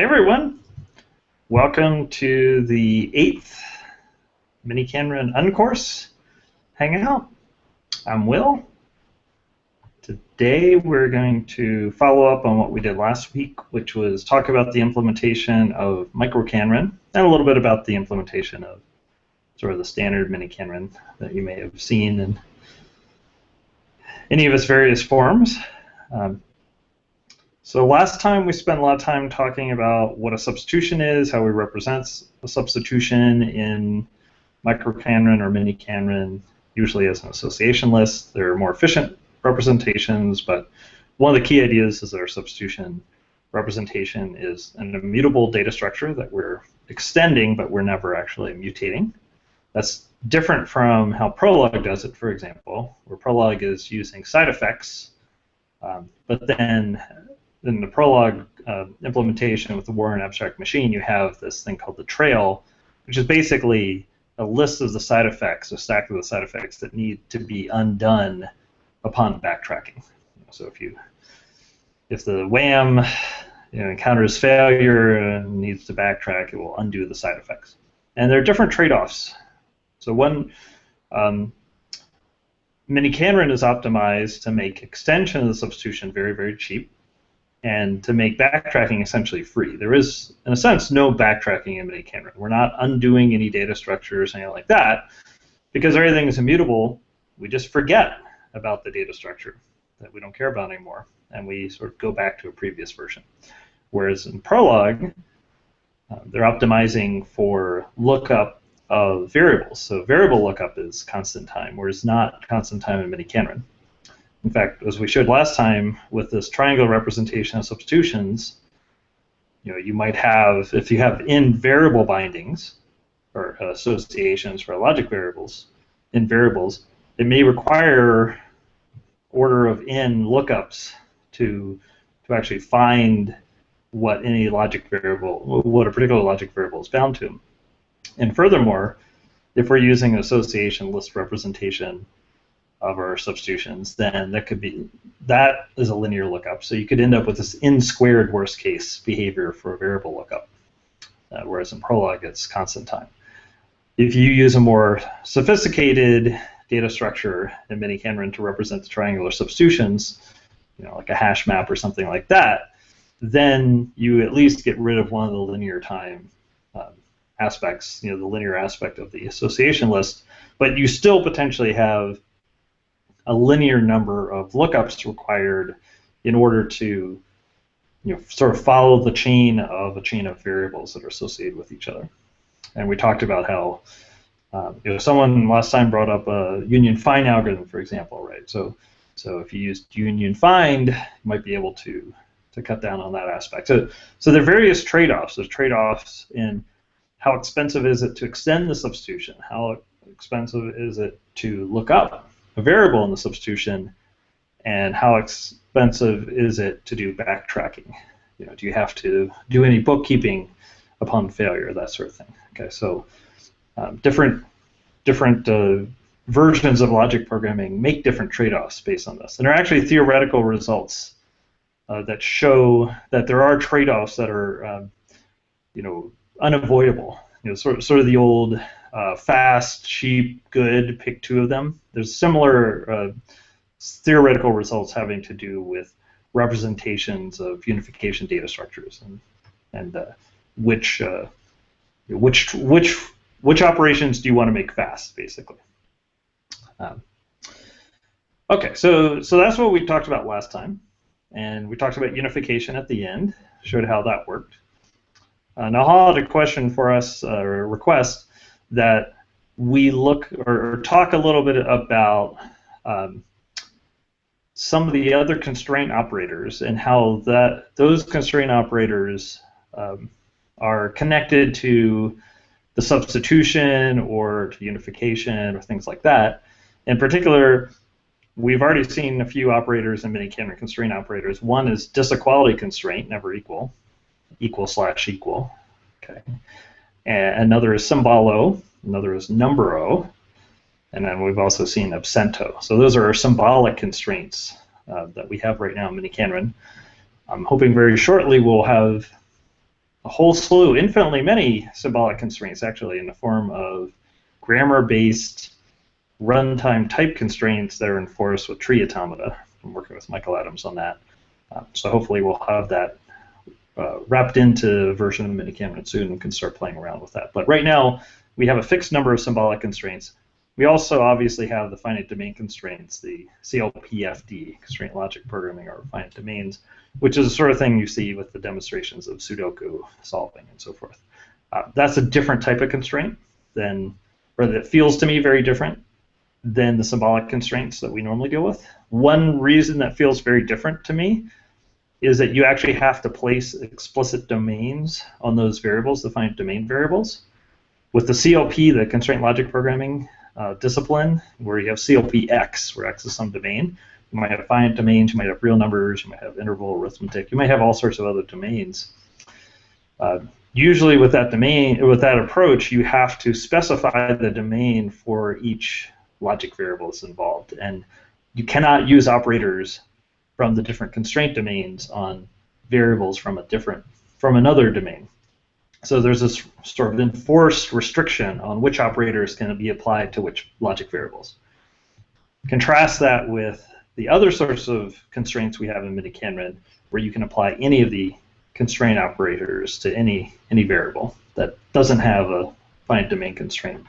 Hey everyone, welcome to the 8th miniKanren Uncourse hangout. I'm Will. Today we're going to follow up on what we did last week, which was talk about the implementation of microKanren and a little bit about the implementation of sort of the standard miniKanren that you may have seen in any of its various forms. So last time we spent a lot of time talking about what a substitution is, how we represent a substitution in microKanren or miniKanren, usually as an association list. There are more efficient representations, but one of the key ideas is that our substitution representation is an immutable data structure that we're extending, but we're never actually mutating. That's different from how Prolog does it, for example, where Prolog is using side effects, but then in the Prolog implementation with the Warren abstract machine, you have this thing called the trail, which is basically a list of the side effects, a stack of the side effects that need to be undone upon backtracking. So if the WAM encounters failure and needs to backtrack, it will undo the side effects. And there are different trade-offs. So one miniKanren is optimized to make extension of the substitution very, very cheap, and to make backtracking essentially free. There is, in a sense, no backtracking in miniKanren. We're not undoing any data structures or anything like that. Because everything is immutable, we just forget about the data structure that we don't care about anymore, and we sort of go back to a previous version. Whereas in Prolog, they're optimizing for lookup of variables. So variable lookup is constant time, whereas not constant time in miniKanren. In fact, as we showed last time, with this triangle representation of substitutions, you might have, if you have in variable bindings or associations for logic variables, in variables, it may require order of n lookups to actually find what any logic variable, what a particular logic variable is bound to. And furthermore, if we're using an association list representation of our substitutions, then that is a linear lookup. So you could end up with this n squared worst case behavior for a variable lookup, whereas in Prolog it's constant time. If you use a more sophisticated data structure in miniKanren to represent the triangular substitutions, like a hash map or something like that, then you at least get rid of one of the linear time aspects, the linear aspect of the association list, but you still potentially have a linear number of lookups required in order to sort of follow the chain of a chain of variables that are associated with each other. And we talked about how someone last time brought up a union find algorithm, for example, right? So if you used union find, you might be able to cut down on that aspect. So there are various trade-offs. There's trade-offs in how expensive is it to extend the substitution, how expensive is it to look up a variable in the substitution, and how expensive is it to do backtracking? Do you have to do any bookkeeping upon failure, that sort of thing? Okay, so different versions of logic programming make different trade-offs based on this. And there are actually theoretical results that show that there are trade-offs that are unavoidable. Sort of the old fast, cheap, good, pick two of them. There's similar theoretical results having to do with representations of unification data structures and which operations do you want to make fast, basically. Okay, so that's what we talked about last time, and we talked about unification at the end, showed how that worked. Now I'll add a question for us, or a request, that we look or talk a little bit about some of the other constraint operators and how those constraint operators are connected to the substitution or to unification or things like that. In particular, we've already seen a few operators in miniKanren constraint operators. One is disequality constraint, never equal, equal/equal. Okay. And another is symbolo, another is numbero, and then we've also seen absento. So those are our symbolic constraints that we have right now in miniKanren. I'm hoping very shortly we'll have a whole slew, infinitely many symbolic constraints, actually, in the form of grammar-based runtime type constraints that are enforced with tree automata. I'm working with Michael Adams on that. So hopefully we'll have that wrapped into a version of miniKanren soon and can start playing around with that. But right now, we have a fixed number of symbolic constraints. We also obviously have the finite domain constraints, the CLPFD, constraint logic programming, or finite domains, which is the sort of thing you see with the demonstrations of Sudoku solving and so forth. That's a different type of constraint than, or that feels to me very different than the symbolic constraints that we normally deal with. One reason that feels very different to me is that you actually have to place explicit domains on those variables, the finite domain variables. With the CLP, the constraint logic programming discipline, where you have CLPX, where X is some domain, you might have finite domains, you might have real numbers, you might have interval arithmetic, you might have all sorts of other domains. Usually with that domain, with that approach, you have to specify the domain for each logic variable that's involved, and you cannot use operators from the different constraint domains on variables from another domain. So there's this sort of enforced restriction on which operators can be applied to which logic variables. Contrast that with the other sorts of constraints we have in miniKanren, where you can apply any of the constraint operators to any variable that doesn't have a finite domain constraint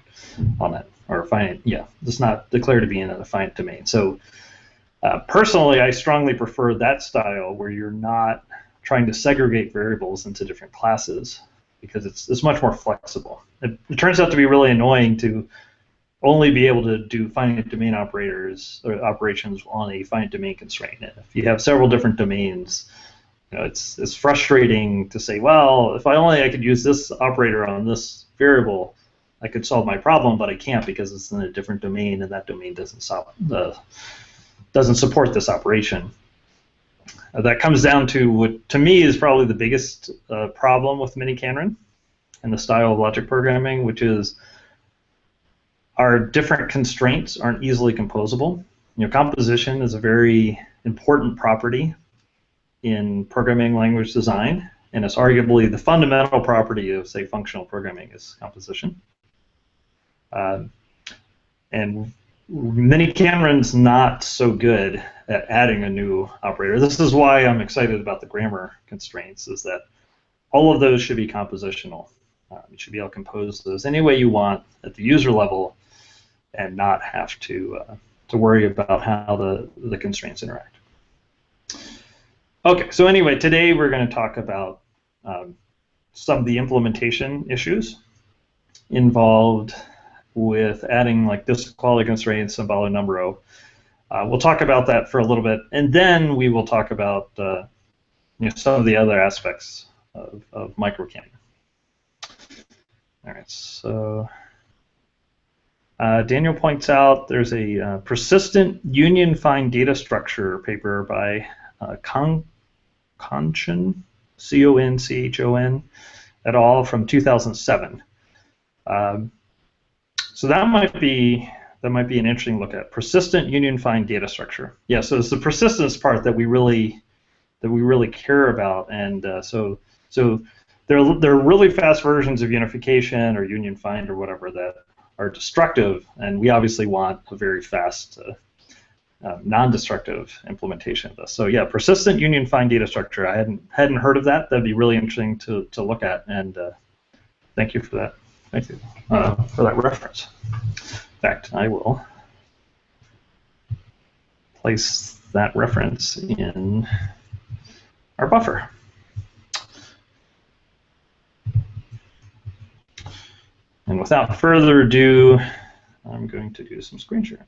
on it, or finite, yeah, it's not declared to be in a finite domain. So personally, I strongly prefer that style where you're not trying to segregate variables into different classes, because it's much more flexible. It turns out to be really annoying to only be able to do finite domain operators or operations on a finite domain constraint. If you have several different domains, it's frustrating to say, well, if I could use this operator on this variable, I could solve my problem, but I can't because it's in a different domain, and that domain doesn't support this operation. That comes down to what, to me, is probably the biggest problem with miniKanren and the style of logic programming, which is our different constraints aren't easily composable. Composition is a very important property in programming language design, and it's arguably the fundamental property of, say, functional programming is composition. And miniKanren's not so good at adding a new operator. This is why I'm excited about the grammar constraints, is that all of those should be compositional. You should be able to compose those any way you want at the user level and not have to worry about how the constraints interact. Okay, so anyway, today we're going to talk about some of the implementation issues involved with adding like disk quality constraints, symbolic number. We'll talk about that for a little bit, and then we will talk about some of the other aspects of microKanren. All right, so Daniel points out there's a persistent union-find data structure paper by Conchon, C-O-N-C-H-O-N, et al. From 2007. So that might be an interesting look at persistent union-find data structure. Yeah, so it's the persistence part that we really care about, and so there are really fast versions of unification or union-find or whatever that are destructive, and we obviously want a very fast non-destructive implementation of this. So yeah, persistent union-find data structure. I hadn't heard of that. That'd be really interesting to look at, and thank you for that. Thank you for that reference. In fact, I will place that reference in our buffer. And without further ado, I'm going to do some screen sharing.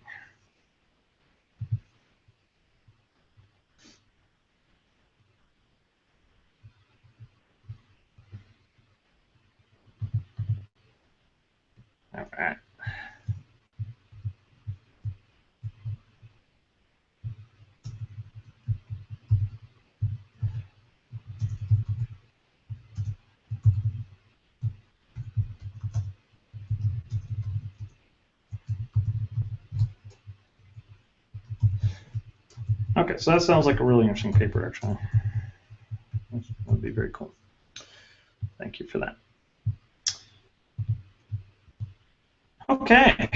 All right. Okay, so that sounds like a really interesting paper, actually. That would be very cool. Thank you for that. Okay.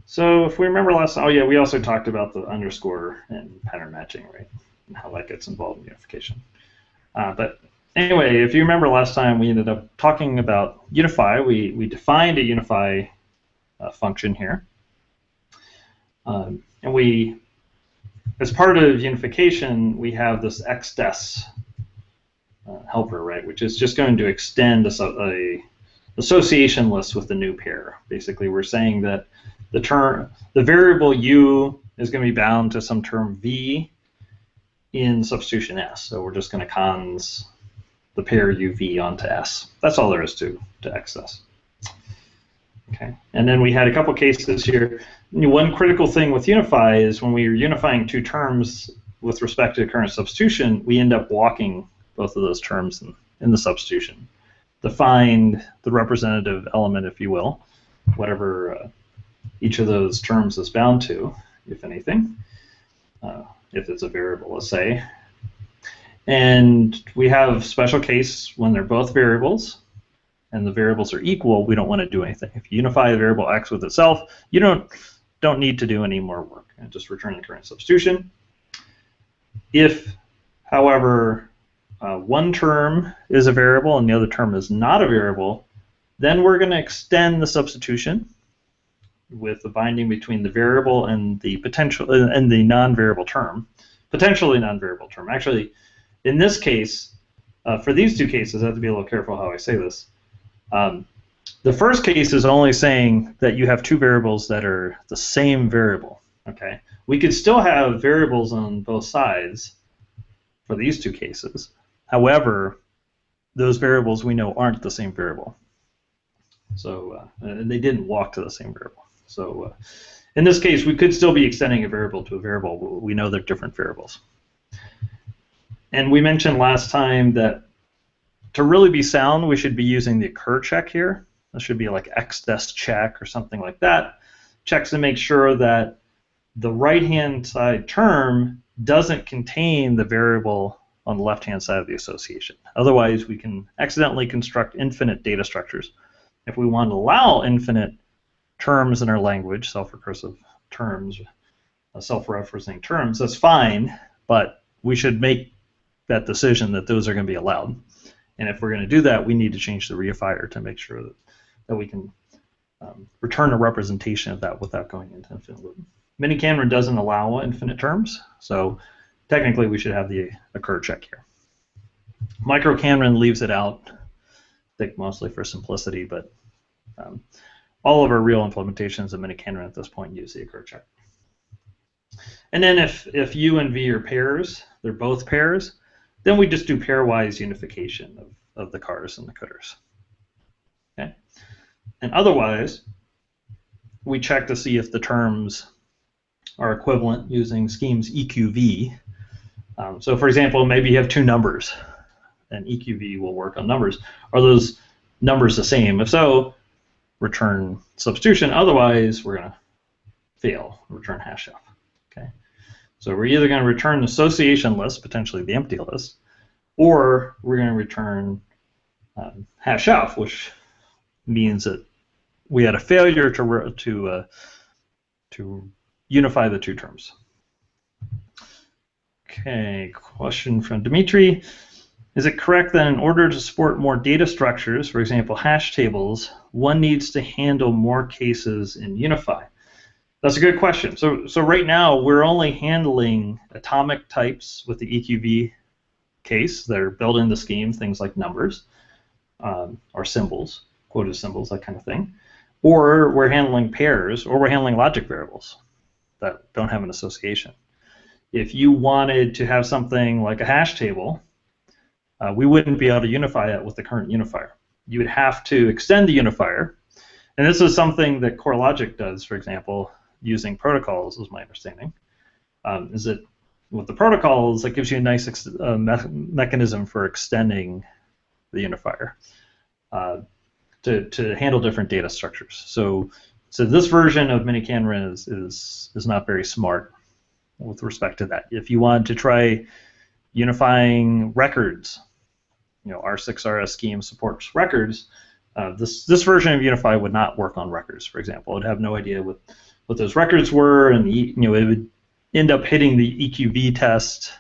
So if we remember last, oh yeah, we also talked about the underscore and pattern matching, right? And how that gets involved in unification. But anyway, if you remember last time, we ended up talking about unify. We defined a unify function here. And we, as part of unification, we have this xdes helper, right, which is just going to extend a association list with the new pair. Basically, we're saying that the variable u is going to be bound to some term v in substitution s. So we're just going to cons the pair uv onto s. That's all there is to xdes. Okay, and then we had a couple cases here. One critical thing with unify is when we are unifying two terms with respect to current substitution, we end up walking both of those terms in the substitution to find the representative element, if you will, whatever each of those terms is bound to, if anything, if it's a variable, let's say. And we have special case when they're both variables and the variables are equal, we don't want to do anything. If you unify the variable x with itself, you don't need to do any more work, and just return the current substitution. If, however, one term is a variable and the other term is not a variable, then we're going to extend the substitution with the binding between the variable and the potential and the non-variable term, potentially non-variable term. Actually, in this case, for these two cases, I have to be a little careful how I say this. The first case is only saying that you have two variables that are the same variable. Okay, we could still have variables on both sides for these two cases. However, those variables we know aren't the same variable. So and they didn't walk to the same variable. So in this case, we could still be extending a variable to a variable, but we know they're different variables. And we mentioned last time that to really be sound, we should be using the occur check here. This should be like xdes check or something like that. Checks to make sure that the right-hand side term doesn't contain the variable on the left-hand side of the association. Otherwise, we can accidentally construct infinite data structures. If we want to allow infinite terms in our language, self-recursive terms, self-referencing terms, that's fine, but we should make that decision that those are going to be allowed. And if we're going to do that, we need to change the reifier to make sure that we can return a representation of that without going into infinite loop. miniKanren doesn't allow infinite terms, so technically we should have the occur check here. microKanren leaves it out, I think mostly for simplicity, but all of our real implementations of miniKanren at this point use the occur check. And then if u and v are pairs, they're both pairs, then we just do pairwise unification of the cars and the cooters. Okay? And otherwise, we check to see if the terms are equivalent using schemes EQV. So for example, maybe you have two numbers, and EQV will work on numbers. Are those numbers the same? If so, return substitution. Otherwise, we're going to fail, return hash f. Okay? So we're either going to return the association list, potentially the empty list, or we're going to return hash f, which means that we had a failure to unify the two terms. Okay, question from Dimitri. Is it correct that in order to support more data structures, for example, hash tables, one needs to handle more cases in Unify? That's a good question. So right now, we're only handling atomic types with the EQV case that are built in the scheme, things like numbers or symbols, quoted symbols, that kind of thing. Or we're handling pairs, or we're handling logic variables that don't have an association. If you wanted to have something like a hash table, we wouldn't be able to unify it with the current unifier. You would have to extend the unifier, and this is something that CoreLogic does, for example, using protocols, is my understanding. Is that with the protocols, it gives you a nice mechanism for extending the unifier to handle different data structures. So this version of miniKanren is not very smart with respect to that. If you want to try unifying records, R6RS scheme supports records, this version of Unify would not work on records, for example. It would have no idea what those records were, and it would end up hitting the EQV test.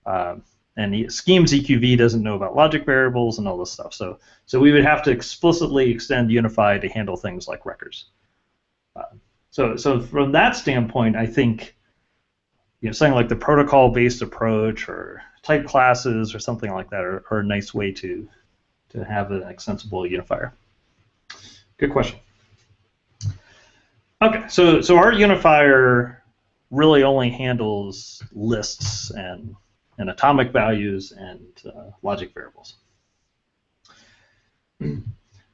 And the scheme's EQV doesn't know about logic variables and all this stuff. So we would have to explicitly extend Unify to handle things like records. So from that standpoint, I think something like the protocol-based approach or type classes or something like that are a nice way to have an extensible unifier. Good question. Okay, so our unifier really only handles lists and atomic values and logic variables.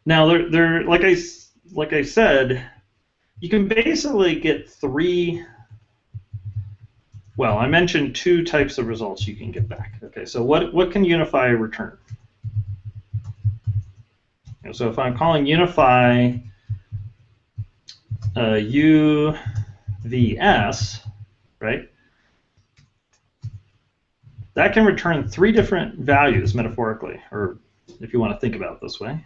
Now, there, like I said, you can basically get three. Well, I mentioned two types of results you can get back. Okay, so what can Unify return? So if I'm calling Unify UVS, right? That can return three different values metaphorically, or if you want to think about it this way.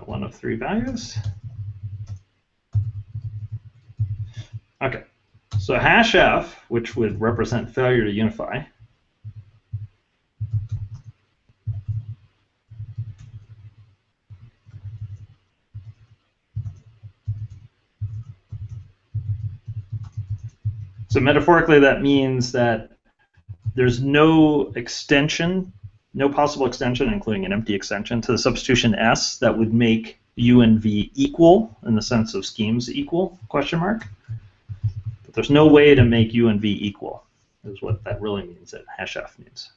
One of three values. Okay, so hash F, which would represent failure to unify, so metaphorically that means that there's no extension, no possible extension, including an empty extension, to the substitution S that would make U and V equal in the sense of schemes equal, question mark. But there's no way to make U and V equal, is what that really means, that hash F means.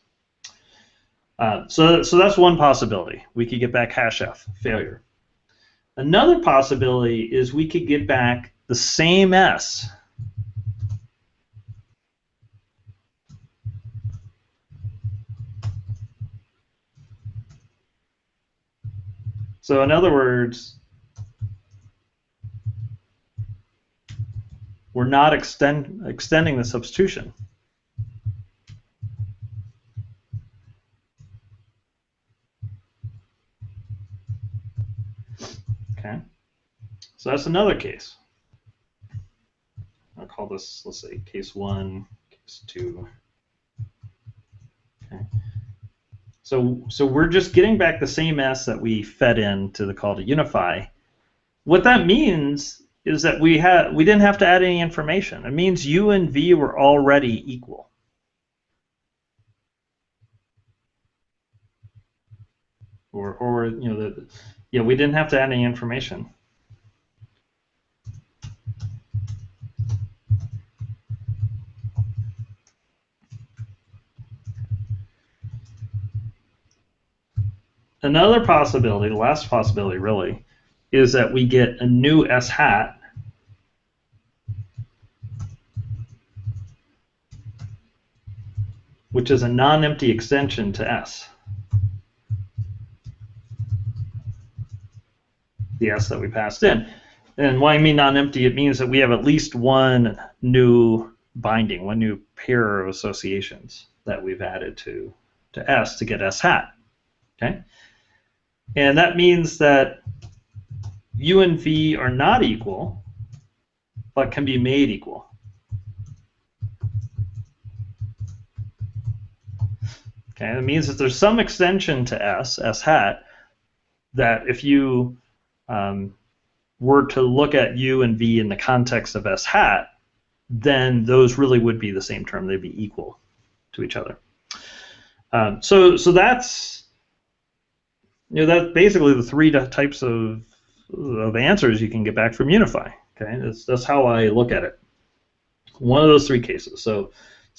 So that's one possibility. We could get back hash F, failure. Another possibility is we could get back the same S. So in other words, we're not extending the substitution. Okay, so that's another case. I'll call this, let's say, case 1, case 2. Okay. So we're just getting back the same S that we fed into the call to unify. What that means is that we didn't have to add any information. It means U and V were already equal. Or we didn't have to add any information. Another possibility, the last possibility really, is that we get a new S hat which is a non-empty extension to S. The S that we passed in. And why I mean non-empty, it means that we have at least one new binding, one new pair of associations that we've added to S to get S hat. Okay? And that means that U and V are not equal, but can be made equal. Okay, it means that there's some extension to S hat, that if you were to look at U and V in the context of S hat, then those really would be the same term. They'd be equal to each other. So that's that's basically the three types of answers you can get back from Unify. Okay, that's how I look at it. One of those three cases. So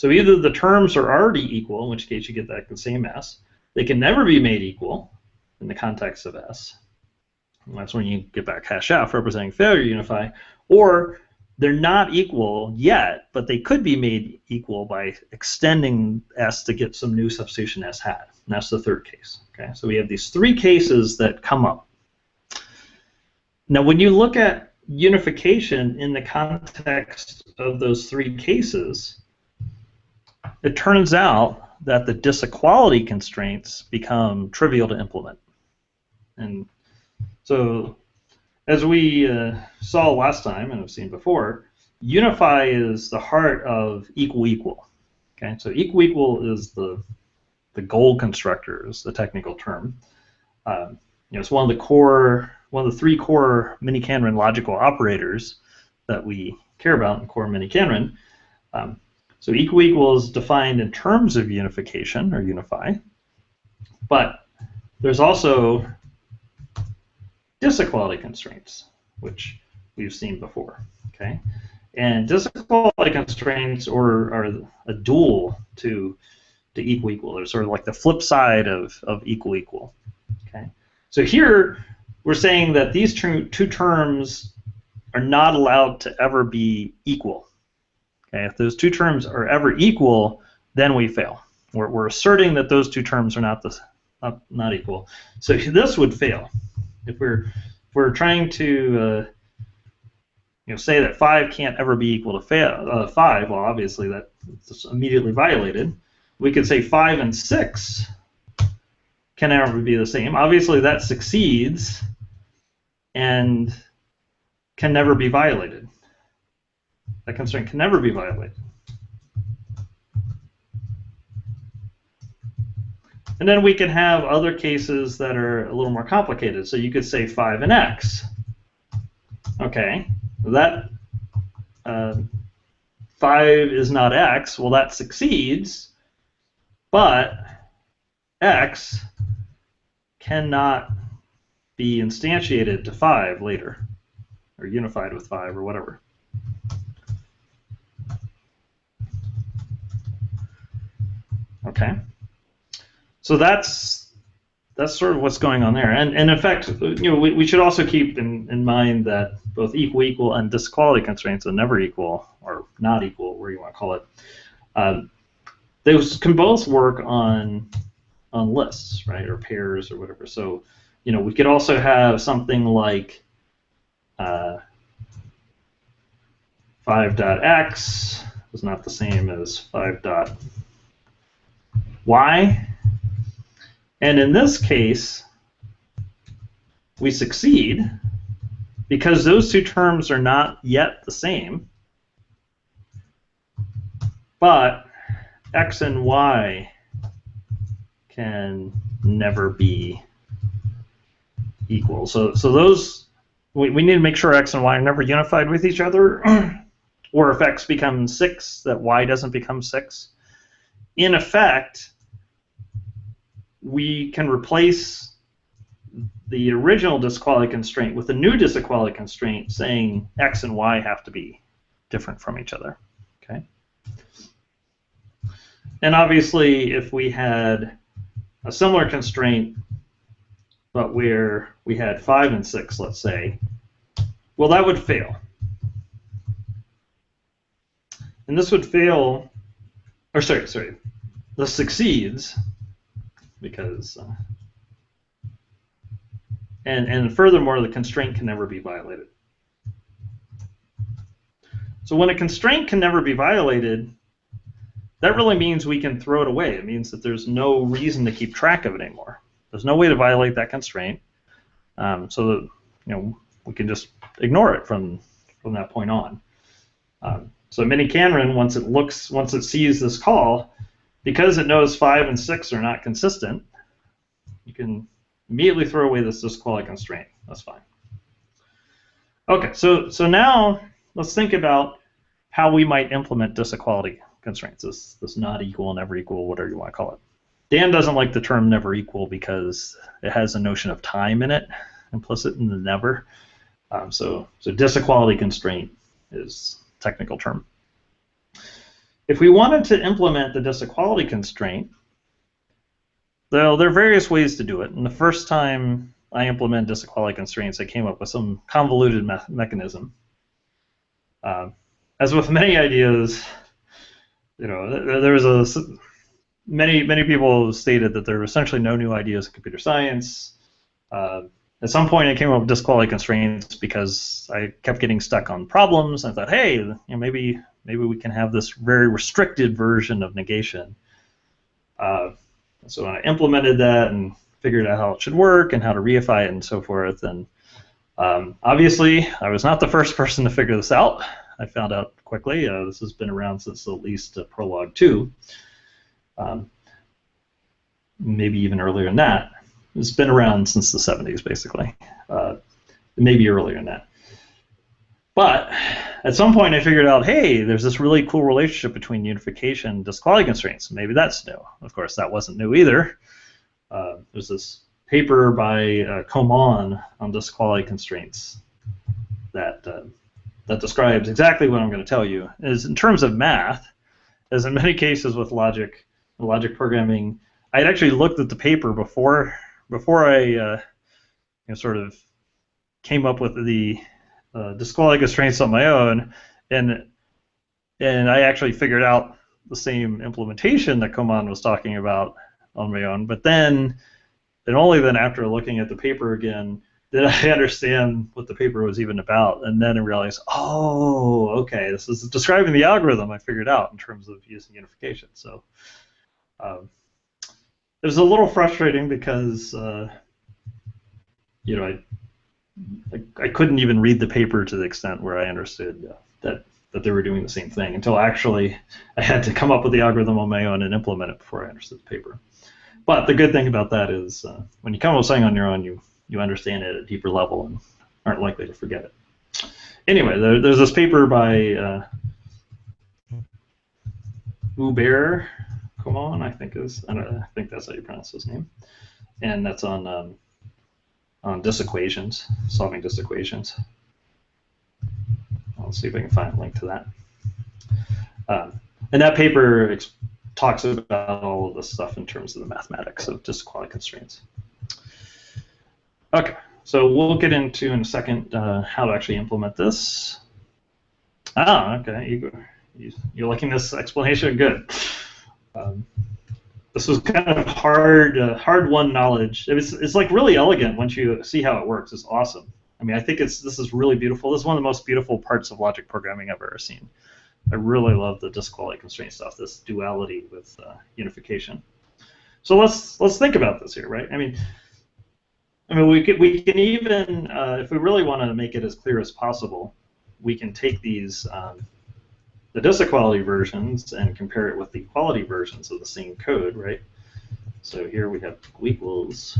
either the terms are already equal, in which case you get back the same S. They can never be made equal in the context of S. And that's when you get back hash F representing failure to unify. Or they're not equal yet, but they could be made equal by extending S to get some new substitution S hat. And that's the third case. Okay, so we have these three cases that come up. Now, when you look at unification in the context of those three cases, it turns out that the disequality constraints become trivial to implement. And so, as we saw last time and have seen before, unify is the heart of equal-equal. Okay, so equal-equal is the goal constructor, is the technical term. It's one of the three core miniKanren logical operators that we care about in core miniKanren. So equal-equal is defined in terms of unification, or unify, but there's also disequality constraints, which we've seen before. Okay, and disequality constraints are a dual to equal-equal. They're sort of like the flip side of equal-equal. Okay, so here we're saying that these two terms are not allowed to ever be equal. Okay, if those two terms are ever equal, then we fail. We're asserting that those two terms are not equal. So this would fail. If we're trying to say that 5 can't ever be equal to 5, well, obviously that's immediately violated. We could say 5 and 6 can never be the same. Obviously that succeeds and can never be violated. That constraint can never be violated. And then we can have other cases that are a little more complicated. So you could say 5 and x. Okay, that 5 is not x. Well, that succeeds, but x cannot be instantiated to 5 later, or unified with 5, or whatever. Okay, so that's sort of what's going on there. And in fact, we should also keep in mind that both equal-equal and disequality constraints are never equal, or not equal, where you want to call it. Those can both work on lists, right, or pairs or whatever. So, we could also have something like 5.x is not the same as 5.y. And in this case, we succeed because those two terms are not yet the same, but x and y can never be equal. So those, we need to make sure x and y are never unified with each other, or if x becomes 6, that y doesn't become 6. In effect, we can replace the original disequality constraint with a new disequality constraint saying x and y have to be different from each other. Okay. And obviously, if we had a similar constraint, but where we had 5 and 6, let's say, well, that would fail. And this would fail, or sorry, this succeeds because, and furthermore, the constraint can never be violated. So when a constraint can never be violated, that really means we can throw it away. It means that there's no reason to keep track of it anymore. There's no way to violate that constraint, so that we can just ignore it from that point on. So miniKanren, once it sees this call, because it knows 5 and 6 are not consistent, you can immediately throw away this disequality constraint. That's fine. Okay, so now let's think about how we might implement disequality constraints, this not equal, never equal, whatever you want to call it. Dan doesn't like the term never equal because it has a notion of time in it, implicit in the never. So disequality constraint is a technical term. If we wanted to implement the disequality constraint, there are various ways to do it. And the first time I implemented disequality constraints, I came up with some convoluted mechanism. As with many ideas, there was many people stated that there are essentially no new ideas in computer science. at some point I came up with disquality constraints because I kept getting stuck on problems. And I thought, hey, maybe we can have this very restricted version of negation. So I implemented that and figured out how it should work and how to reify it and so forth. And obviously, I was not the first person to figure this out. I found out quickly. This has been around since at least Prologue 2, maybe even earlier than that. It's been around since the 70s, basically, maybe earlier than that. But at some point, I figured out, hey, there's this really cool relationship between unification and disquality constraints. Maybe that's new. Of course, that wasn't new either. There's this paper by Coman on disquality constraints that describes exactly what I'm going to tell you. Is in terms of math, as in many cases with logic programming, I had actually looked at the paper before I sort of came up with the disquality constraints on my own, and I actually figured out the same implementation that Coman was talking about on my own. But then, and only then after looking at the paper again, did I understand what the paper was even about, and then I realized, oh, okay, this is describing the algorithm I figured out in terms of using unification. So it was a little frustrating because I couldn't even read the paper to the extent where I understood that they were doing the same thing until actually I had to come up with the algorithm on my own and implement it before I understood the paper. But the good thing about that is when you come up with something on your own, you understand it at a deeper level and aren't likely to forget it. Anyway, there's this paper by Will Byrd, I think that's how you pronounce his name, and that's on disequations, solving disequations. I'll see if I can find a link to that. And that paper talks about all of this stuff in terms of the mathematics of disquality constraints. Okay, so we'll get into in a second how to actually implement this. Okay, you're liking this explanation? Good. This was kind of hard-won knowledge. It's like really elegant once you see how it works. It's awesome. I mean, I think this is really beautiful. This is one of the most beautiful parts of logic programming I've ever seen. I really love the disquality constraint stuff, this duality with unification. So let's think about this here, right? I mean, we can even, if we really want to make it as clear as possible, we can take these the disequality versions and compare it with the equality versions of the same code, right? So here we have equals.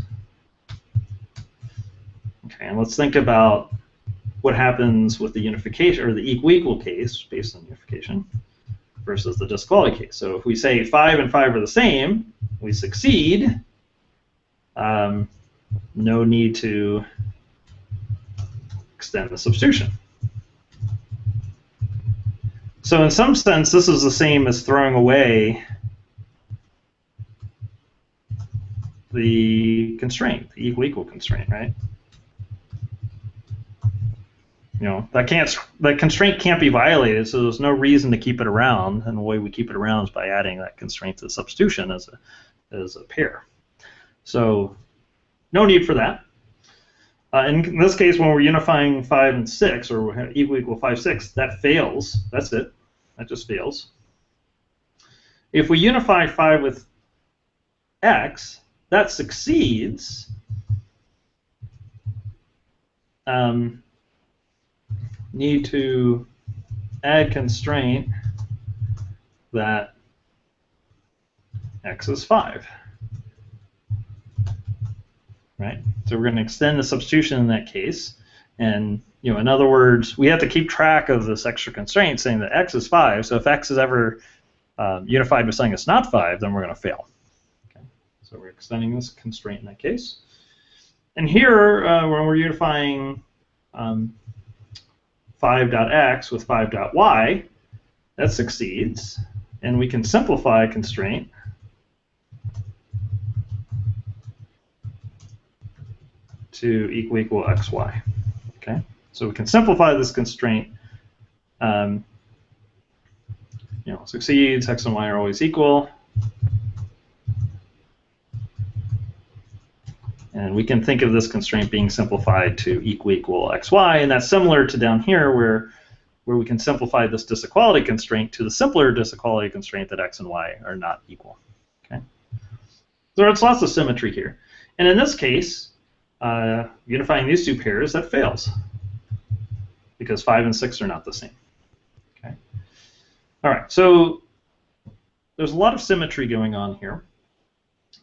Okay, and let's think about what happens with the unification, or the equal case based on unification, versus the disquality case. So if we say 5 and 5 are the same, we succeed. No need to extend the substitution. So in some sense, this is the same as throwing away the constraint, the equal constraint, right? That constraint can't be violated, so there's no reason to keep it around, and the way we keep it around is by adding that constraint to the substitution as a pair. So no need for that. In this case, when we're unifying 5 and 6, or equal 5, 6, that fails. That's it. That just fails. If we unify 5 with x, that succeeds. Need to add constraint that x is 5. Right? So we're going to extend the substitution in that case. And in other words, we have to keep track of this extra constraint saying that x is 5. So if x is ever unified with something that's not 5, then we're going to fail. Okay. So we're extending this constraint in that case. And here, when we're unifying 5.x with 5.y, that succeeds. And we can simplify a constraint to equal xy. Okay, so we can simplify this constraint. Succeeds. X and y are always equal, And we can think of this constraint being simplified to equal xy, and that's similar to down here where we can simplify this disequality constraint to the simpler disequality constraint that x and y are not equal. Okay? So there's lots of symmetry here. And in this case, unifying these two pairs, that fails, because 5 and 6 are not the same. Okay? All right, so there's a lot of symmetry going on here,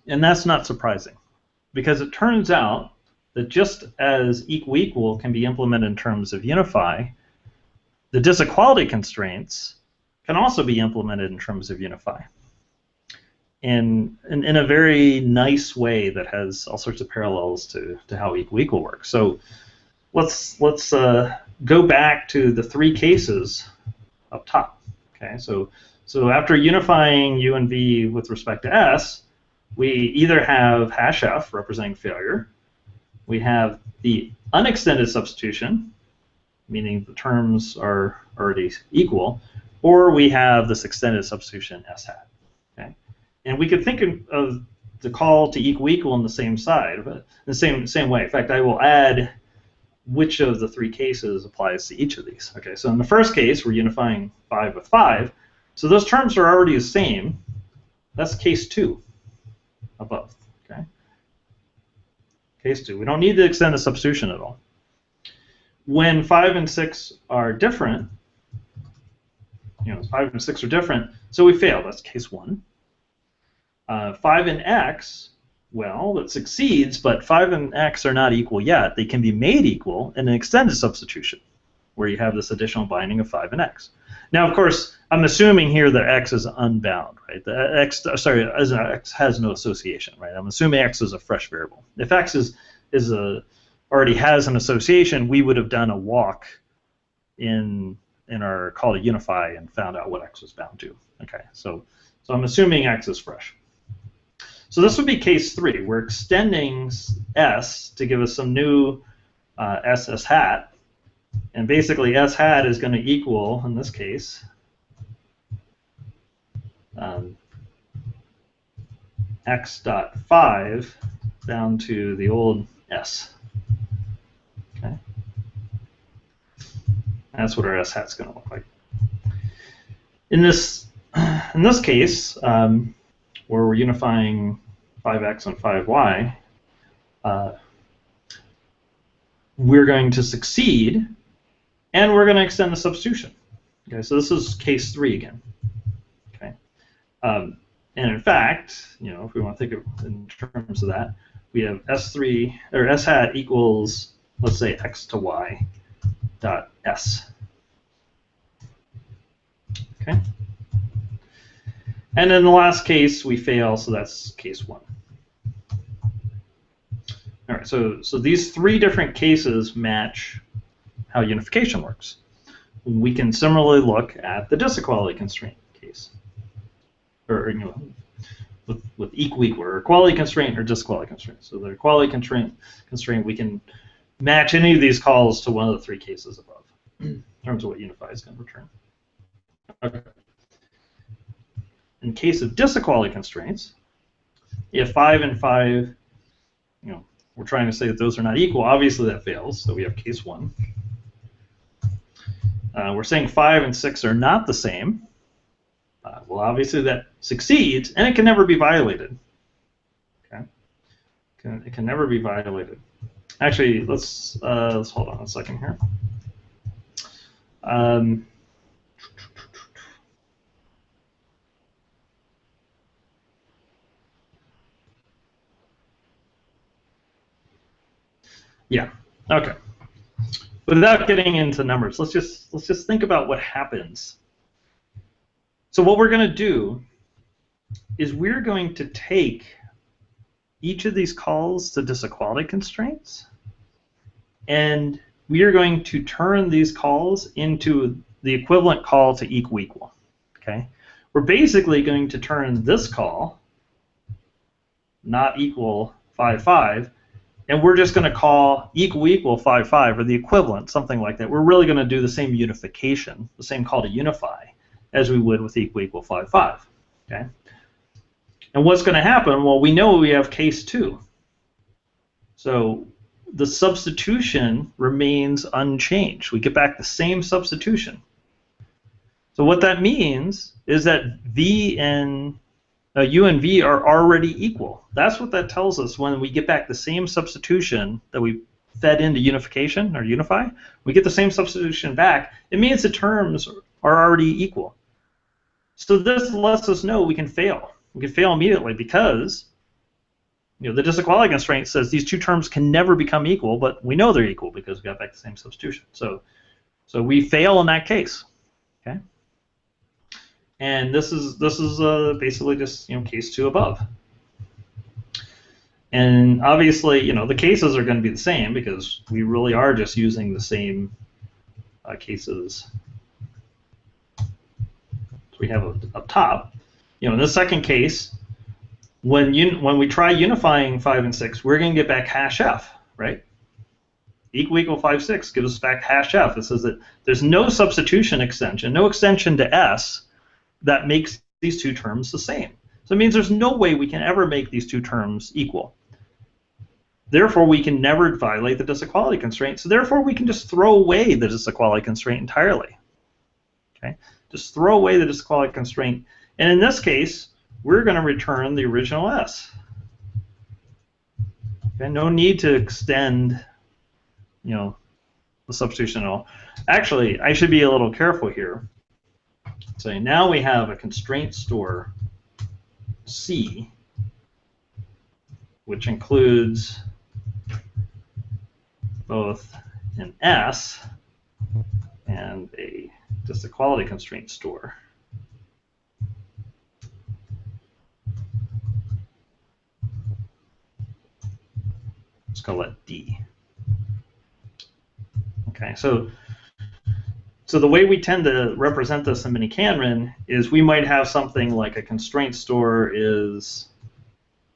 and that's not surprising, because it turns out that just as equal can be implemented in terms of unify, the disequality constraints can also be implemented in terms of unify in a very nice way that has all sorts of parallels to how equal works. So let's go back to the three cases up top. Okay, so after unifying u and v with respect to s, we either have hash f representing failure, we have the unextended substitution, meaning the terms are already equal, or we have this extended substitution s hat. Okay, and we could think of the call to equal in the same side, but the same way. In fact, I will add which of the three cases applies to each of these. Okay, so in the first case, we're unifying 5 with 5, so those terms are already the same. That's case 2 above. Okay, case 2. We don't need the extended substitution at all. When 5 and 6 are different, 5 and 6 are different, so we fail. That's case 1. 5 and x, well, it succeeds, but 5 and x are not equal yet. They can be made equal in an extended substitution, where you have this additional binding of 5 and x. Now, of course, I'm assuming here that x is unbound, right? The x has no association, right? I'm assuming x is a fresh variable. If x already has an association, we would have done a walk in our call to unify and found out what x was bound to. Okay, so I'm assuming x is fresh. So this would be case 3. We're extending s to give us some new s hat, and basically s hat is going to equal, in this case, x dot 5 down to the old s. Okay, that's what our s hat's going to look like. In this case, where we're unifying 5x and 5y, we're going to succeed, and we're going to extend the substitution. Okay, so this is case 3 again. Okay, and in fact, if we want to think of in terms of that, we have s3 or s hat equals, let's say, x to y dot s. Okay. And in the last case, we fail, so that's case 1. All right, so these 3 different cases match how unification works. We can similarly look at the disequality constraint case, or with equal, or equality constraint or disequality constraint. So the equality constraint, we can match any of these calls to one of the 3 cases above in terms of what unify is going to return. Okay. In case of disequality constraints, if 5 and 5, we're trying to say that those are not equal, obviously that fails, so we have case 1. We're saying 5 and 6 are not the same. Well, obviously that succeeds, and it can never be violated. Okay, it can never be violated. Actually, let's hold on a second here. Yeah. Okay. Without getting into numbers, let's just think about what happens. So what we're going to do is we're going to take each of these calls to disequality constraints, and we are going to turn these calls into the equivalent call to equal. Okay. We're basically going to turn this call, not equal 5, 5, and we're just going to call equal 5, 5, or the equivalent, something like that. We're really going to do the same unification, the same call to unify, as we would with equal 5, 5. Okay? And what's going to happen? Well, we know we have case 2. So the substitution remains unchanged. We get back the same substitution. So what that means is that v and u and v are already equal. That's what that tells us when we get back the same substitution that we fed into unification or unify. We get the same substitution back. It means the terms are already equal. So this lets us know we can fail. We can fail immediately because the disequality constraint says these two terms can never become equal, but we know they're equal because we got back the same substitution. So we fail in that case. Okay. And this is basically just case 2 above. And obviously the cases are going to be the same because we really are just using the same cases we have up top. In the second case, when we try unifying 5 and 6, we're going to get back hash f, right? Equal 5, 6 gives us back hash f. It says that there's no substitution extension, no extension to s that makes these two terms the same. So it means there's no way we can ever make these two terms equal. Therefore, we can never violate the disequality constraint. So therefore, we can just throw away the disequality constraint entirely. Okay, just throw away the disequality constraint. And in this case, we're going to return the original s. Okay, no need to extend, the substitution at all. Actually, I should be a little careful here. So now we have a constraint store C, which includes both an S and a disequality constraint store. Let's call it D. Okay, so the way we tend to represent this in miniKanren is we might have something like a constraint store is,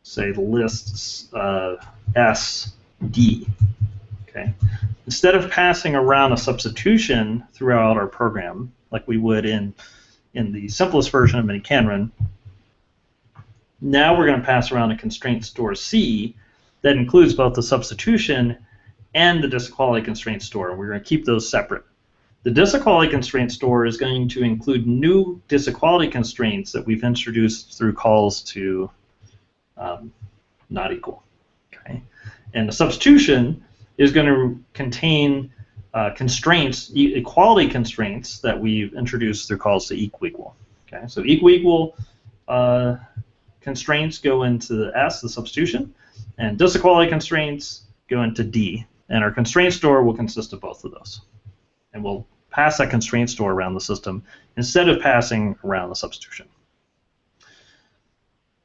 say, list SD. Okay. Instead of passing around a substitution throughout our program, like we would in the simplest version of miniKanren, now we're going to pass around a constraint store C that includes both the substitution and the disequality constraint store. We're going to keep those separate. The disequality constraint store is going to include new disequality constraints that we've introduced through calls to not equal. Okay? And the substitution is going to contain constraints, equality constraints that we've introduced through calls to equal. Okay? So equal constraints go into the S, the substitution, and disequality constraints go into D. And our constraint store will consist of both of those. And we'll pass that constraint store around the system instead of passing around the substitution.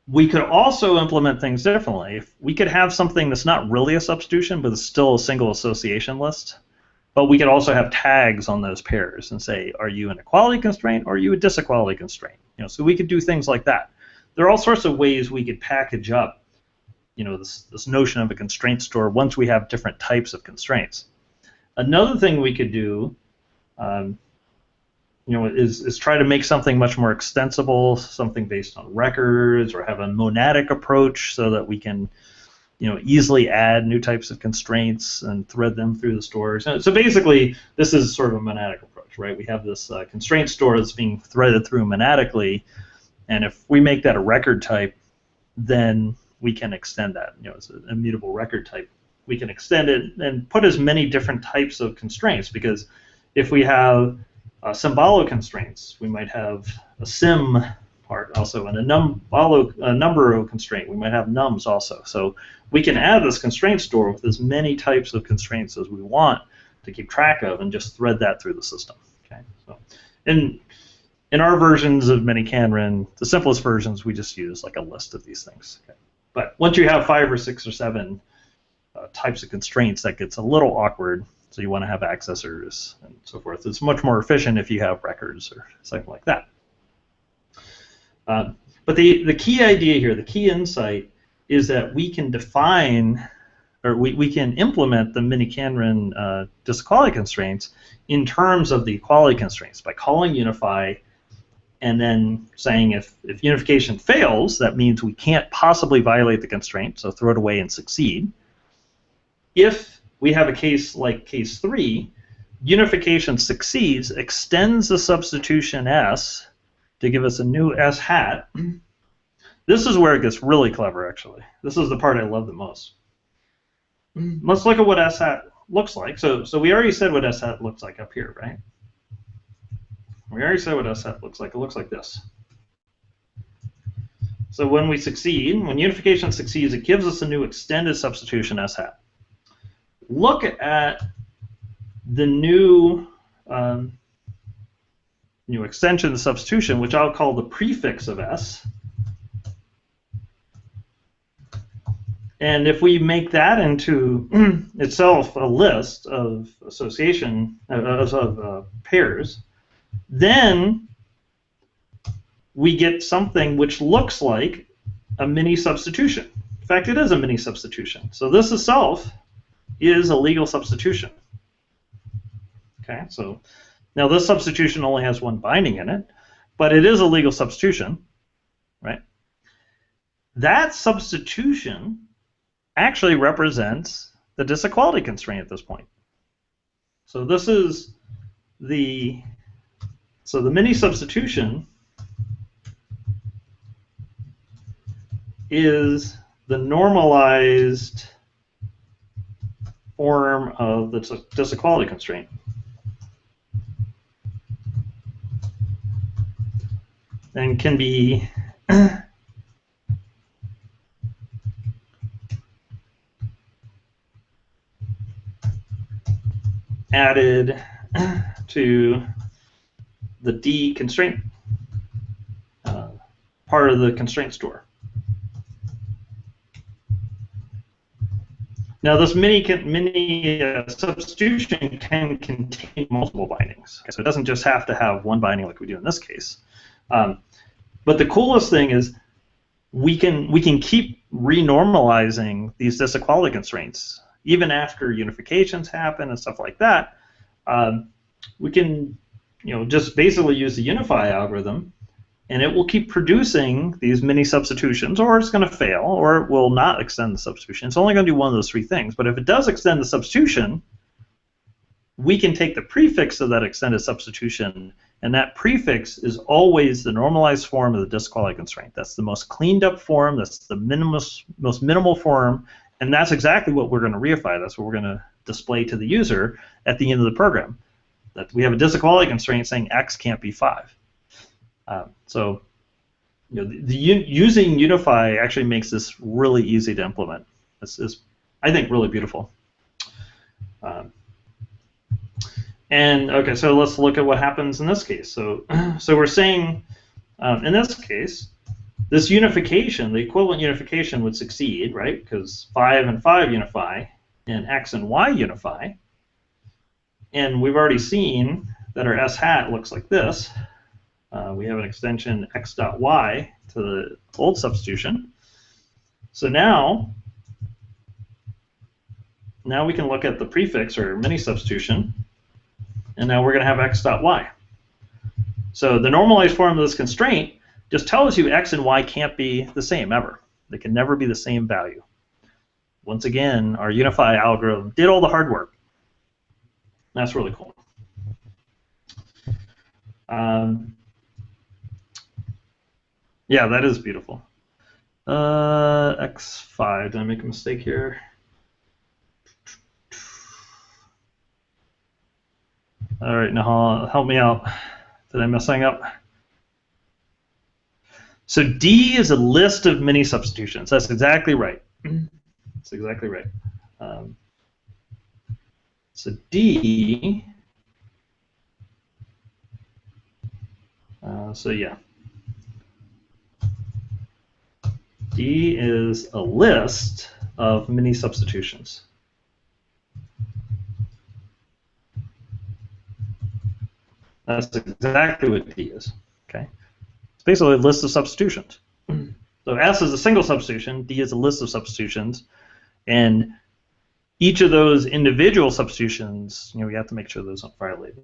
We could also implement things differently. If we could have something that's not really a substitution, but it's still a single association list, but we could also have tags on those pairs and say, are you an equality constraint or are you a disequality constraint? So we could do things like that. There are all sorts of ways we could package up this notion of a constraint store once we have different types of constraints. Another thing we could do is try to make something much more extensible, something based on records, or have a monadic approach so that we can, easily add new types of constraints and thread them through the stores. So basically, this is sort of a monadic approach, right? We have this constraint store that's being threaded through monadically, and if we make that a record type, then we can extend that. It's an immutable record type. We can extend it and put as many different types of constraints, because if we have symbolic constraints, we might have a sim part also, and a number constraint. We might have nums also. So we can add this constraint store with as many types of constraints as we want to keep track of, and just thread that through the system. Okay. So in our versions of miniKanren, the simplest versions, we just use like a list of these things. Okay. But once you have 5 or 6 or 7 types of constraints, that gets a little awkward. So you want to have accessors and so forth. It's much more efficient if you have records or something like that. But the key idea here, the key insight, is that we can define, or we can implement the miniKanren disequality constraints in terms of the equality constraints by calling unify and then saying if unification fails, that means we can't possibly violate the constraint, so throw it away and succeed. if we have a case like case 3, unification succeeds, extends the substitution S to give us a new S hat. This is where it gets really clever, actually. This is the part I love the most. Let's look at what S hat looks like. So we already said what S hat looks like up here, right? We already said what S hat looks like. It looks like this. So when we succeed, when unification succeeds, it gives us a new extended substitution S hat. Look at the new extension substitution, which I'll call the prefix of S. And if we make that into itself a list of association of pairs, then we get something which looks like a mini substitution. In fact, it is a mini substitution. So this itself is a legal substitution. Okay, so now this substitution only has one binding in it, but it is a legal substitution, right? That substitution actually represents the disequality constraint at this point. So this is the mini substitution is the normalized form of the disequality constraint. And can be added to the D constraint, part of the constraint store. Now this mini substitution can contain multiple bindings. Okay, so it doesn't just have to have one binding like we do in this case. But the coolest thing is we can keep renormalizing these disequality constraints even after unifications happen and stuff like that. We can just basically use the unify algorithm, and it will keep producing these mini substitutions, or it's going to fail, or it will not extend the substitution. It's only going to do one of those three things. But if it does extend the substitution, we can take the prefix of that extended substitution, and that prefix is always the normalized form of the disequality constraint. That's the most cleaned up form. That's the most minimal form, and that's exactly what we're going to reify. That's what we're going to display to the user at the end of the program. That we have a disequality constraint saying x can't be 5. So using unify actually makes this really easy to implement. This is, I think, really beautiful. And okay, so let's look at what happens in this case. So we're saying in this case, this unification, the equivalent unification would succeed, right? Because 5 and 5 unify, and x and y unify. And we've already seen that our S hat looks like this. We have an extension x dot y to the old substitution. So now we can look at the prefix or mini substitution, and now we're going to have x dot y. So the normalized form of this constraint just tells you x and y can't be the same ever. They can never be the same value. Once again, our unify algorithm did all the hard work. That's really cool. Yeah, that is beautiful. X5, did I make a mistake here? All right, Nahal, help me out. Did I mess something up? So D is a list of mini substitutions. That's exactly right. That's exactly right. So D, so yeah. D is a list of mini substitutions. That's exactly what D is. Okay, it's basically a list of substitutions. So S is a single substitution, D is a list of substitutions, and each of those individual substitutions, we have to make sure those aren't violated.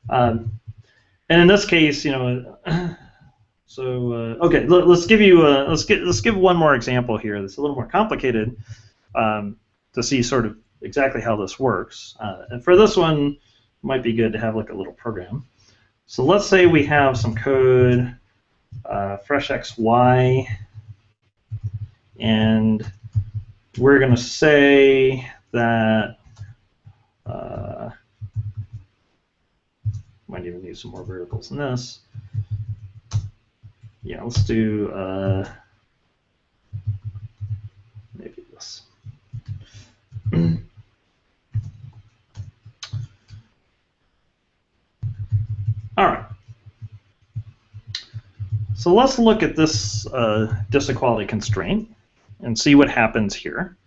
And in this case, okay, let's give you let's give one more example here that's a little more complicated to see sort of exactly how this works. And for this one, it might be good to have like a little program. So let's say we have some code, fresh xy, and we're going to say that, might even need some more variables in this. Yeah, let's do maybe this. All right. So let's look at this disequality constraint and see what happens here.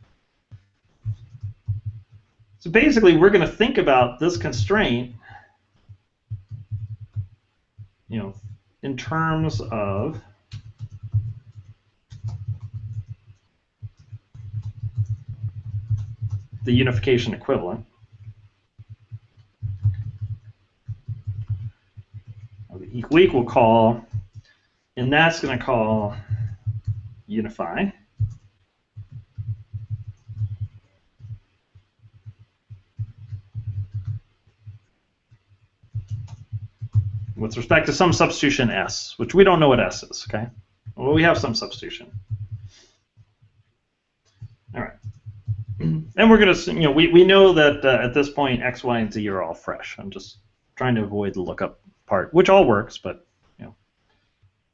So basically, we're going to think about this constraint, in terms of the unification equivalent. The equal call, and that's going to call unify. With respect to some substitution s, which we don't know what s is, okay? Well, we have some substitution. All right. And we're going to, we know that at this point, x, y, and z are all fresh. I'm just trying to avoid the lookup part, which all works, but,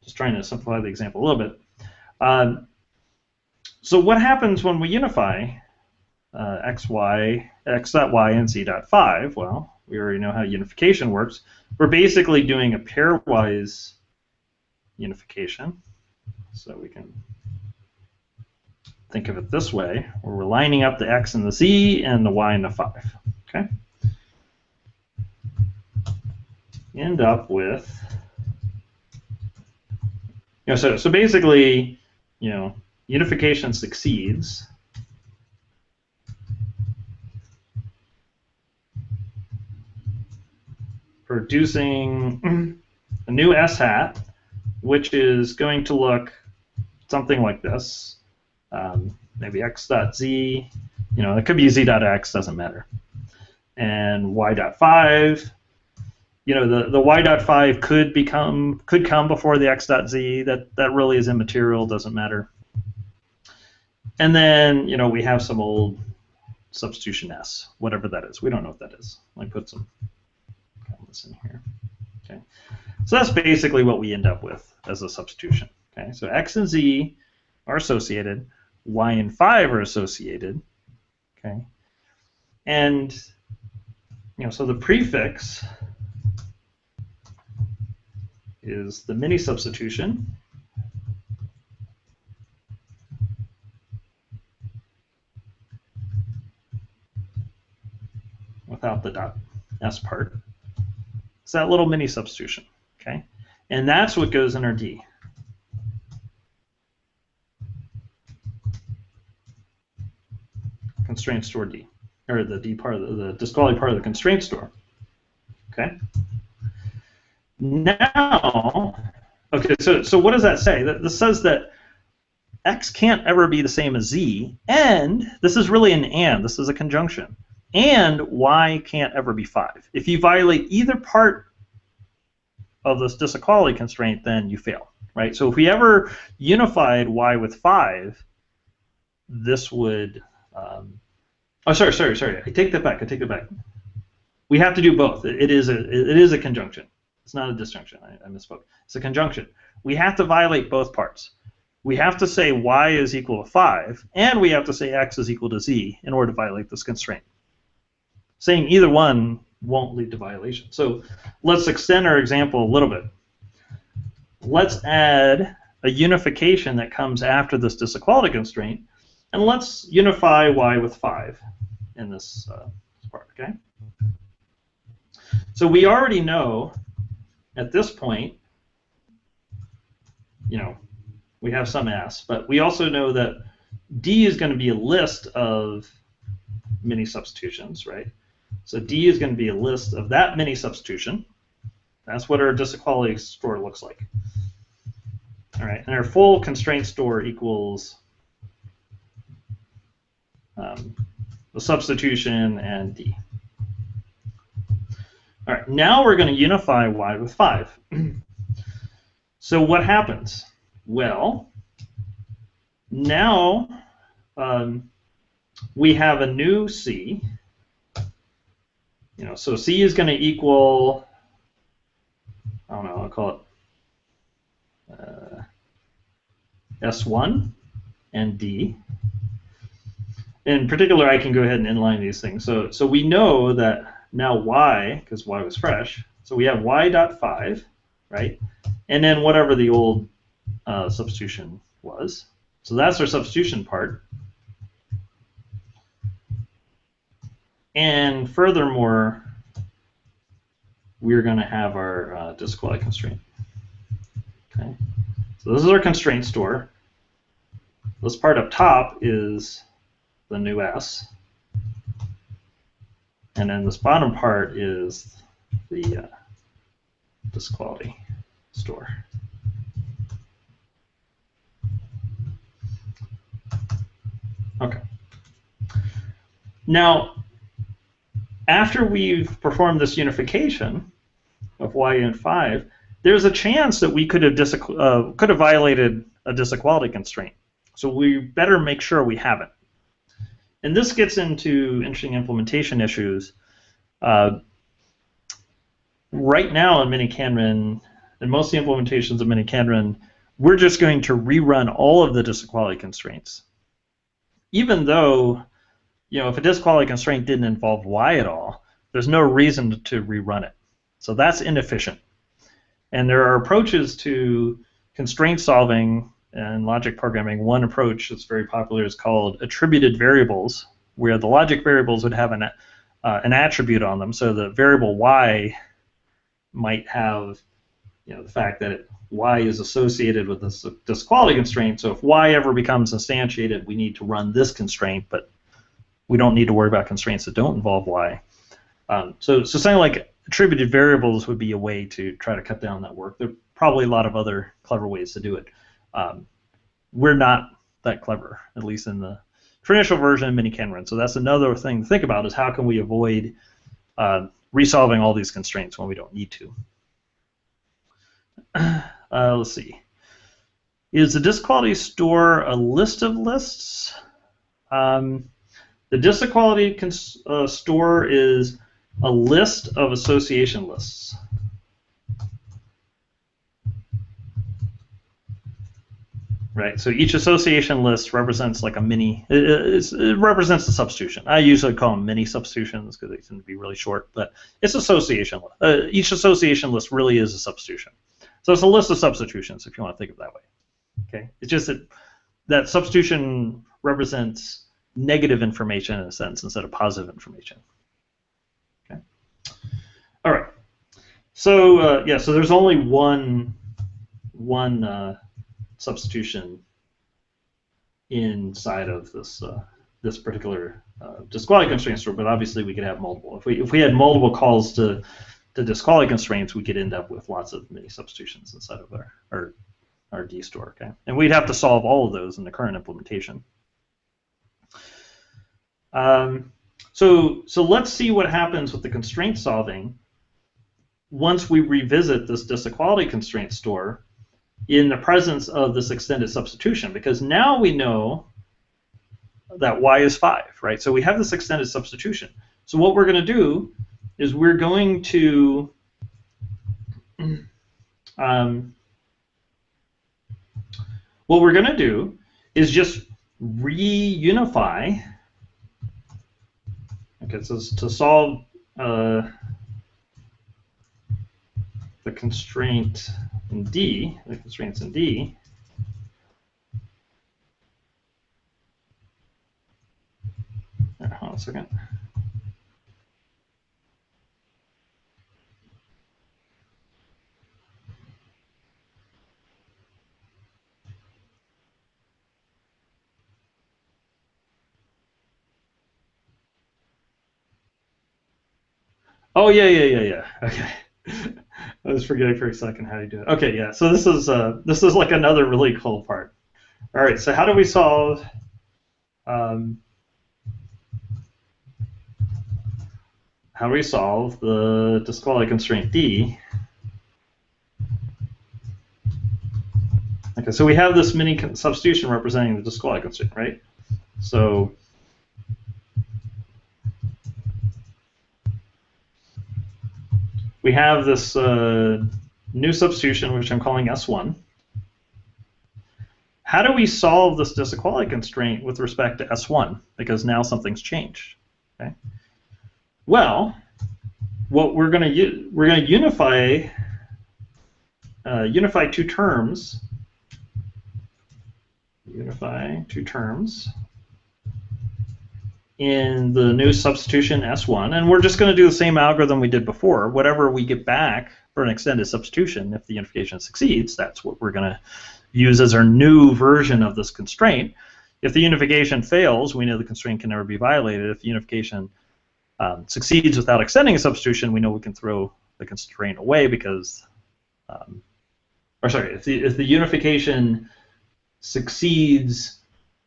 just trying to simplify the example a little bit. So what happens when we unify x dot y and z dot 5? Well, we already know how unification works. We're basically doing a pairwise unification. So we can think of it this way, where we're lining up the x and the z and the y and the 5. Okay? End up with, so basically, unification succeeds producing a new s hat, which is going to look something like this. Maybe x dot z, it could be z dot x, doesn't matter. And y dot 5, the y dot 5 could come before the x dot z. That really is immaterial, doesn't matter. And then we have some old substitution s, whatever that is. We don't know what that is. Let me put some comments in here. Okay, so that's basically what we end up with as a substitution. Okay, so x and z are associated, y and 5 are associated. Okay, and so the prefix is the mini substitution. Without the dot s part. It's that little mini substitution, okay? And that's what goes in our D. Constraint store D, or the D part of the disquality part of the constraint store, okay? Now, okay, so what does that say? This says that x can't ever be the same as z, and this is really an and, this is a conjunction, and y can't ever be 5. If you violate either part of this disequality constraint, then you fail, right? So if we ever unified y with 5, this would, oh, sorry, I take that back, We have to do both. It is a conjunction. It's not a disjunction. I misspoke. It's a conjunction. We have to violate both parts. We have to say y is equal to 5, and we have to say x is equal to z in order to violate this constraint. Saying either one won't lead to violation. So let's extend our example a little bit. Let's add a unification that comes after this disequality constraint, and let's unify y with 5 in this part, okay? So we already know at this point, we have some s, but we also know that D is going to be a list of mini substitutions, right? So D is going to be a list of that mini substitution. That's what our disequality store looks like. All right, and our full constraint store equals the substitution, and D. All right, now we're going to unify y with 5. So what happens? Well, now we have a new C. So C is going to equal, I don't know, I'll call it S1 and D. In particular, I can go ahead and inline these things. So we know that now y, because y was fresh, so we have y dot 5, right? And then whatever the old substitution was. So that's our substitution part. And furthermore, we're going to have our disquality constraint. Okay. So this is our constraint store. This part up top is the new S. And then this bottom part is the disquality store. Okay. Now, after we've performed this unification of y and 5, there's a chance that we could have violated a disequality constraint. So we better make sure we haven't. And this gets into interesting implementation issues. Right now in miniKanren, in most of the implementations of miniKanren, we're just going to rerun all of the disequality constraints. Even though, if a disequality constraint didn't involve y at all, there's no reason to rerun it. So that's inefficient. And there are approaches to constraint solving and logic programming. One approach that's very popular is called attributed variables, where the logic variables would have an attribute on them. So the variable y might have, the fact that y is associated with this disequality constraint. So if y ever becomes instantiated, we need to run this constraint, but we don't need to worry about constraints that don't involve y. So something like attributed variables would be a way to try to cut down that work. There are probably a lot of other clever ways to do it. We're not that clever, at least in the traditional version of miniKanren. So that's another thing to think about, is how can we avoid resolving all these constraints when we don't need to. Let's see. Is the disequality store a list of lists? The disequality store is a list of association lists. Right, so each association list represents like a mini, it represents a substitution. I usually call them mini substitutions because they tend to be really short, but it's association. Each association list really is a substitution. So it's a list of substitutions, if you want to think of it that way. Okay, it's just that substitution represents negative information in a sense instead of positive information. Okay. All right. So yeah, so there's only one substitution inside of this this particular disequality constraint store, but obviously we could have multiple. If we had multiple calls to disequality constraints, we could end up with lots of mini substitutions inside of our D store. Okay, and we'd have to solve all of those in the current implementation. So let's see what happens with the constraint solving once we revisit this disequality constraint store in the presence of this extended substitution, because now we know that y is 5, right? So we have this extended substitution. So what we're going to do is we're going to just reunify. Okay, so to solve the constraint in D, the constraints in D, hold on a second. Oh yeah. Okay. I was forgetting for a second how to do it. Okay, yeah. So this is like another really cool part. All right. So how do we solve how do we solve the disquality constraint D? Okay, so we have this mini substitution representing the disquality constraint, right? So we have this new substitution, which I'm calling S1. How do we solve this disequality constraint with respect to S1? Because now something's changed. Okay. Well, what we're going to unify two terms. Unify two terms in the new substitution S1, and we're just going to do the same algorithm we did before. Whatever we get back for an extended substitution, if the unification succeeds, that's what we're going to use as our new version of this constraint. If the unification fails, we know the constraint can never be violated. If the unification succeeds without extending a substitution, we know we can throw the constraint away because, if the unification succeeds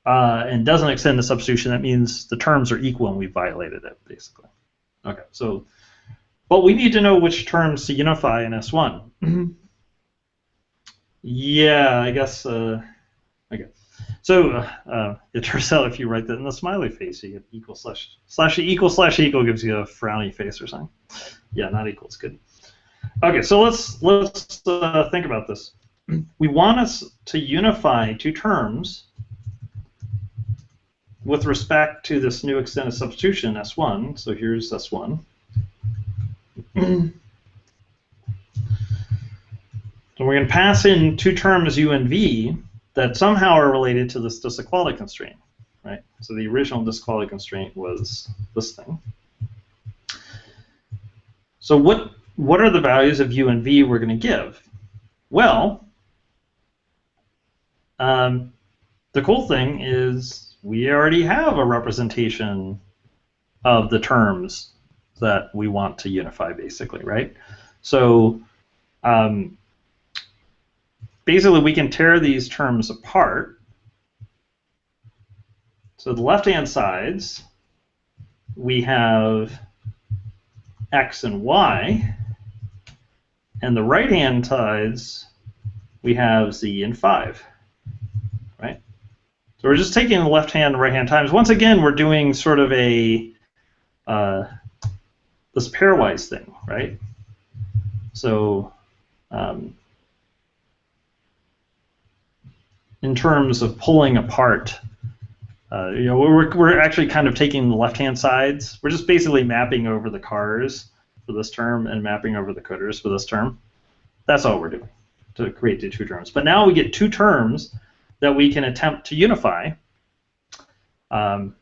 and doesn't extend the substitution, that means the terms are equal and we violated it, basically. Okay, so, but we need to know which terms to unify in S1. Yeah, I guess, okay. So it turns out if you write that in the smiley face, you get equal slash equal gives you a frowny face or something. Yeah, not equal is good. Okay, so let's think about this. We want us to unify two terms with respect to this new extended substitution, S1. So here's S1. So we're going to pass in two terms U and V that somehow are related to this disequality constraint, right? So the original disequality constraint was this thing. So what are the values of U and V we're going to give? Well, the cool thing is we already have a representation of the terms that we want to unify, basically, right? So basically, we can tear these terms apart. So the left-hand sides, we have x and y, and the right-hand sides, we have z and 5, right? So we're just taking the left-hand and right-hand times. Once again, we're doing sort of a this pairwise thing, right? So in terms of pulling apart, we're actually kind of taking the left-hand sides. We're just basically mapping over the cars for this term and mapping over the coders for this term. That's all we're doing to create the two terms. But now we get two terms that we can attempt to unify in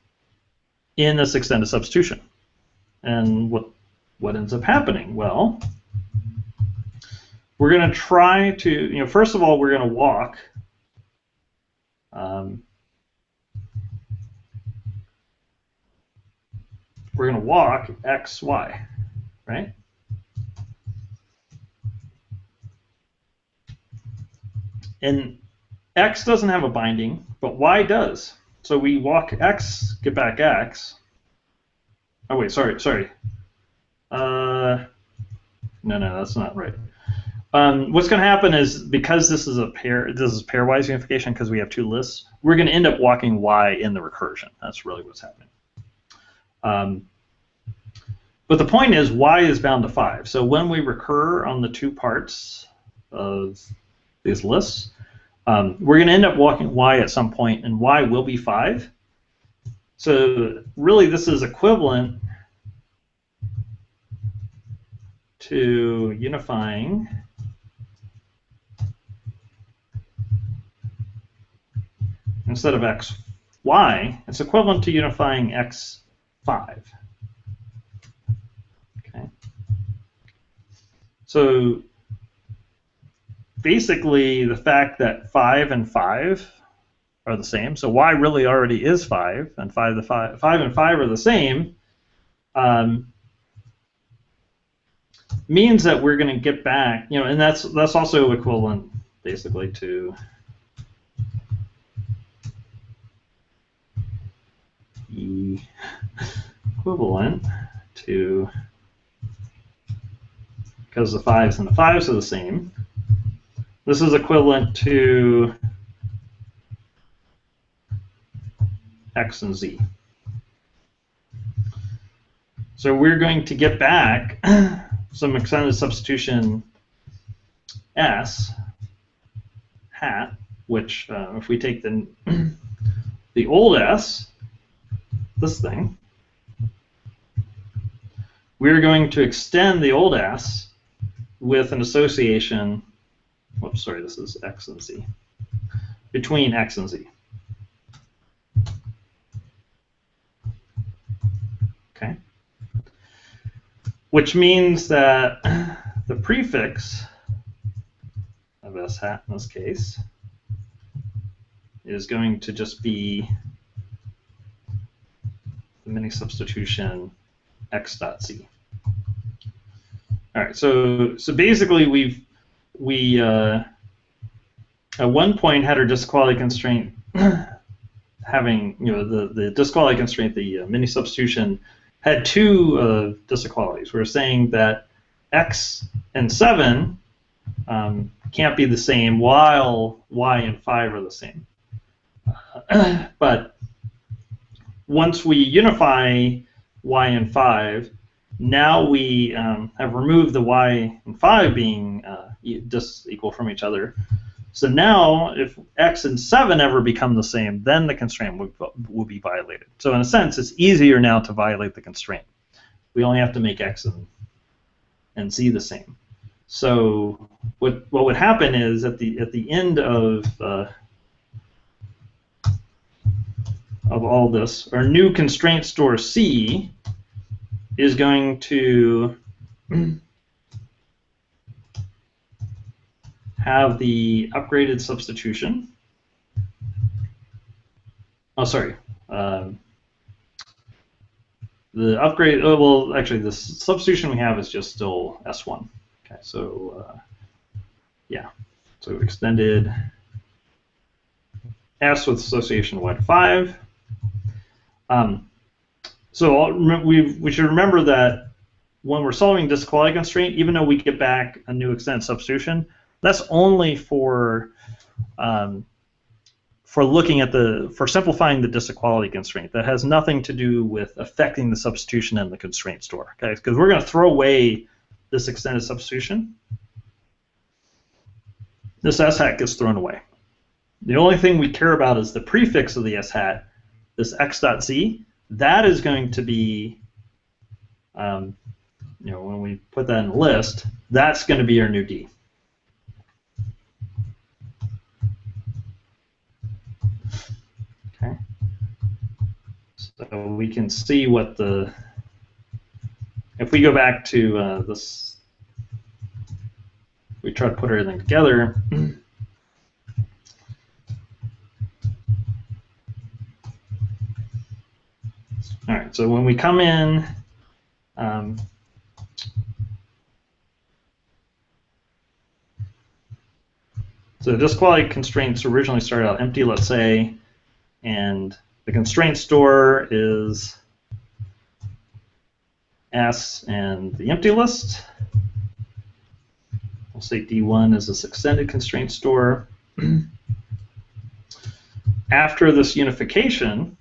this extended substitution. And what ends up happening? Well, we're going to try to, first of all, we're going to walk x, y, right? And x doesn't have a binding, but y does. So we walk x, get back x. Oh wait, sorry. No, that's not right. What's going to happen is, because this is pairwise unification, because we have two lists, we're going to end up walking y in the recursion. That's really what's happening. But the point is, y is bound to 5. So when we recur on the two parts of these lists, we're going to end up walking y at some point, and y will be 5. So really, this is equivalent to unifying instead of x, y, it's equivalent to unifying x, 5. Okay. So basically, the fact that 5 and 5 are the same, so y really already is 5, and 5 and 5 are the same, means that we're going to get back, and that's also equivalent, basically, to because the 5s and the 5s are the same. This is equivalent to x and z. So we're going to get back some extended substitution s hat, which if we take the old s, this thing, we're going to extend the old s with an association, whoops, sorry, this is x and z, between x and z. Okay. Which means that the prefix of s hat in this case is going to just be the mini substitution x dot z. All right, so basically we at one point had our disquality constraint having, the disquality constraint, the mini substitution had two disequalities. We were saying that x and 7 can't be the same while y and 5 are the same. But once we unify y and 5, now we have removed the y and 5 being just equal from each other. So now, if x and 7 ever become the same, then the constraint will be violated. So in a sense, it's easier now to violate the constraint. We only have to make x and z the same. So what would happen is at the end of all this, our new constraint store C is going to have the upgraded substitution. Oh, sorry. The upgrade, well, actually, the substitution we have is just still S1. Okay, so yeah. So extended S with association Y to 5. So we should remember that when we're solving disquality constraint, even though we get back a new extended substitution, that's only for looking at for simplifying the disequality constraint. That has nothing to do with affecting the substitution in the constraint store. Okay, because we're going to throw away this extended substitution. This s hat gets thrown away. The only thing we care about is the prefix of the s hat, this x dot z. That is going to be, when we put that in the list, that's going to be our new d. Okay. So we can see what if we go back to this, we try to put everything together. All right, so when we come in, so the disquality constraints originally started out empty, let's say, and the constraint store is S and the empty list. We'll say D1 is this extended constraint store. After this unification,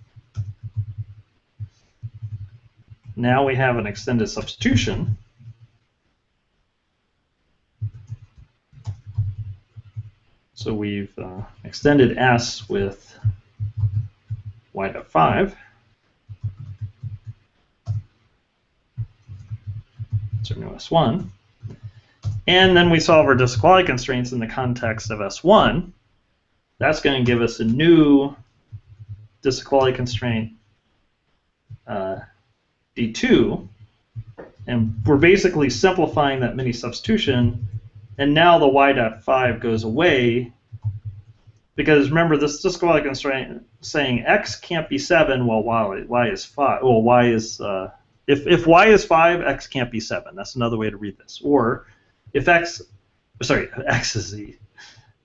now we have an extended substitution. So we've extended S with y.5. So new S1. And then we solve our disquality constraints in the context of S1. That's going to give us a new disequality constraint D2. And we're basically simplifying that mini substitution. And now the y.5 goes away, because remember, this disquality constraint saying x can't be 7 while y is 5. Well, y is if y is 5, x can't be 7. That's another way to read this. Or if x is z.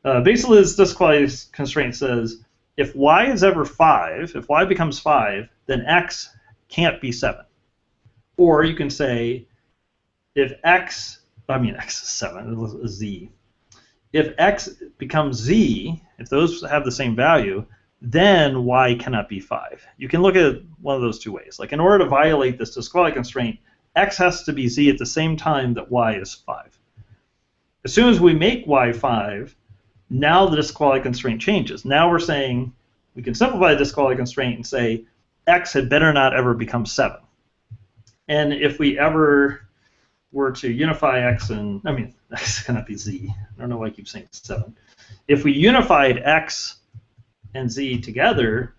Basically, this disquality constraint says if y is ever 5, if y becomes 5, then x can't be 7. Or you can say if x x is 7, z. If x becomes z, if those have the same value, then y cannot be 5. You can look at one of those two ways. Like in order to violate this disquality constraint, x has to be z at the same time that y is 5. As soon as we make y 5, now the disquality constraint changes. Now we're saying we can simplify the disquality constraint and say x had better not ever become 7. And if we ever were to unify x and, x cannot be z. I don't know why I keep saying 7. If we unified x and z together,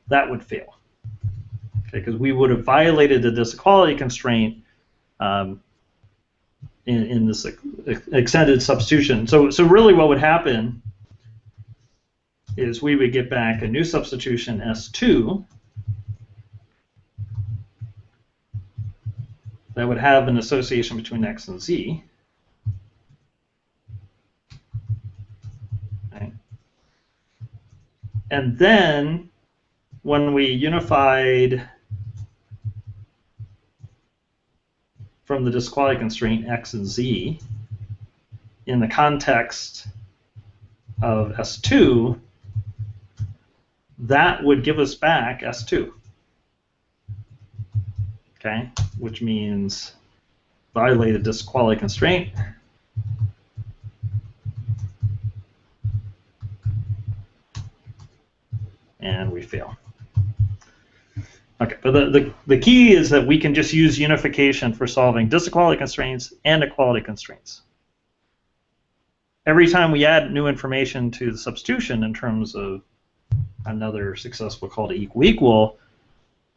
that would fail. Okay, because we would have violated the disquality constraint in this extended substitution. So really what would happen is we would get back a new substitution S2 that would have an association between x and z. Okay. And then when we unified from the disquality constraint x and z in the context of S2, that would give us back S2. Okay, which means violated disquality constraint. And we fail. Okay, but the key is that we can just use unification for solving disequality constraints and equality constraints. Every time we add new information to the substitution in terms of another successful call to equal,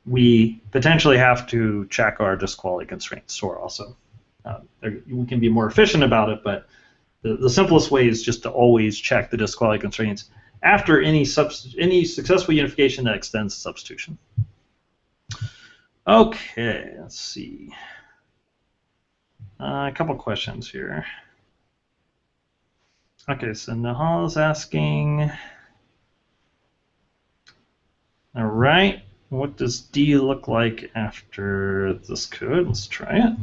we potentially have to check our disquality constraint store also. We can be more efficient about it, but the simplest way is just to always check the disquality constraints after any successful unification that extends the substitution. Okay, let's see. A couple questions here. Okay, so Nahal is asking, all right, what does D look like after this code? Let's try it.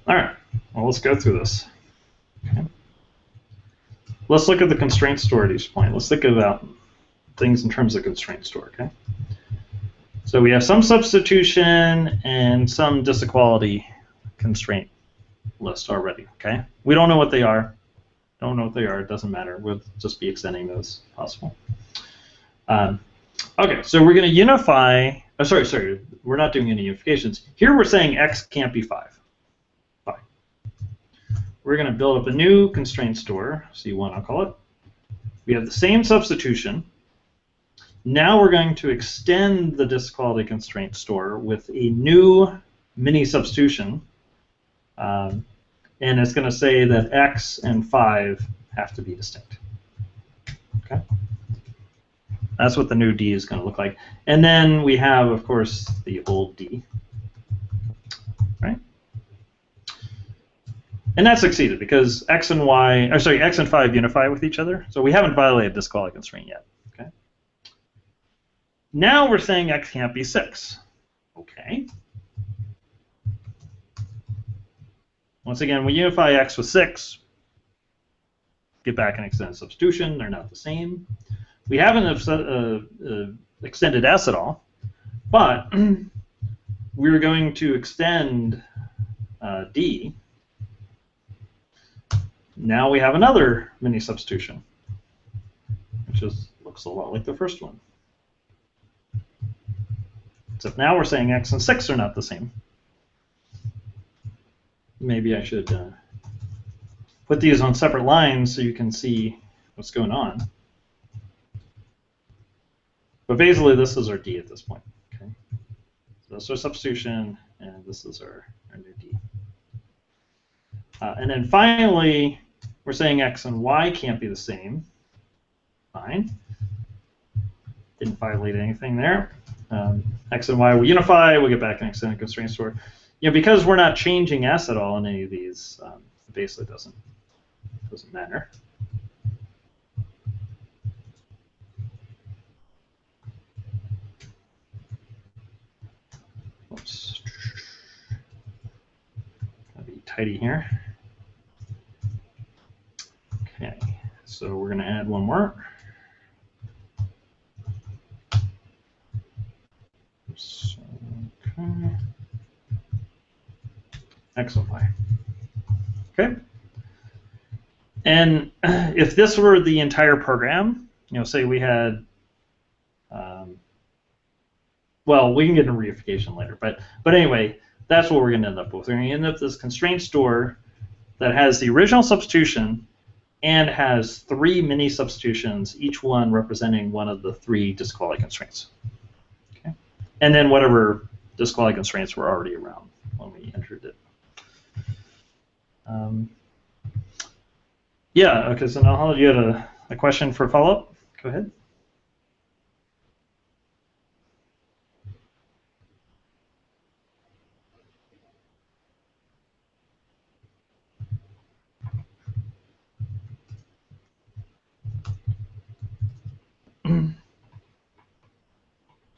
All right, well, let's go through this. Okay. Let's look at the constraint store at each point. Let's think about things in terms of constraint store, okay? So we have some substitution and some disequality constraint list already, okay? We don't know what they are. Don't know what they are, it doesn't matter. We'll just be extending those if possible. Okay, so we're going to unify, sorry, we're not doing any unifications. Here we're saying x can't be 5. We're going to build up a new constraint store, C1 I'll call it. We have the same substitution. Now we're going to extend the disequality constraint store with a new mini substitution. And it's going to say that x and 5 have to be distinct. Okay? That's what the new D is going to look like. And then we have, of course, the old D. Right? And that succeeded because x and 5 unify with each other. So we haven't violated this disquality constraint yet. Okay. Now we're saying x can't be 6. Okay. Once again, we unify x with 6, get back an extended substitution. They're not the same. We haven't extended s at all, but we're going to extend D. Now we have another mini substitution, which looks a lot like the first one. Except now we're saying x and 6 are not the same. Maybe I should put these on separate lines so you can see what's going on. But basically, this is our D at this point. Okay, so that's our substitution, and this is our new D. And then finally, we're saying x and y can't be the same. Fine. Didn't violate anything there. X and y will unify. We'll get back an extended constraint store. Because we're not changing s at all in any of these basically doesn't matter. Oops. Gotta be tidy here. Okay, so we're going to add one more. Oops. Okay. X and Y. Okay. And if this were the entire program, say we had, well, we can get into reification later, but anyway, that's what we're going to end up with. We're going to end up with this constraint store that has the original substitution and has 3 mini substitutions, each one representing one of the 3 disquality constraints. Okay. And then whatever disquality constraints were already around when we entered it. Yeah, okay, so now you had a question for follow-up? Go ahead.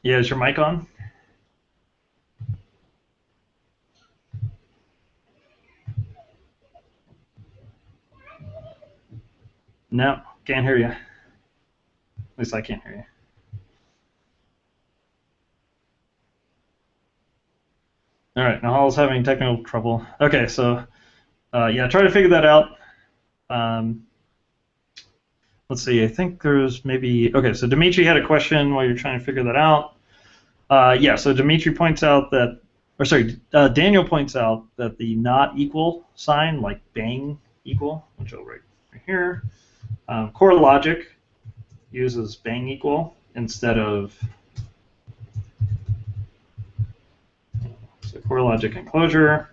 Yeah, is your mic on? No, can't hear you. At least I can't hear you. All right, Nahal's having technical trouble. Okay, so yeah, try to figure that out. Let's see, I think there's maybe, okay, so Dimitri had a question while you're trying to figure that out. Yeah, so Dimitri points out that, or sorry, Daniel points out that the not equal sign, like bang equal, which I'll write right here, core logic uses bang equal instead of, so core logic enclosure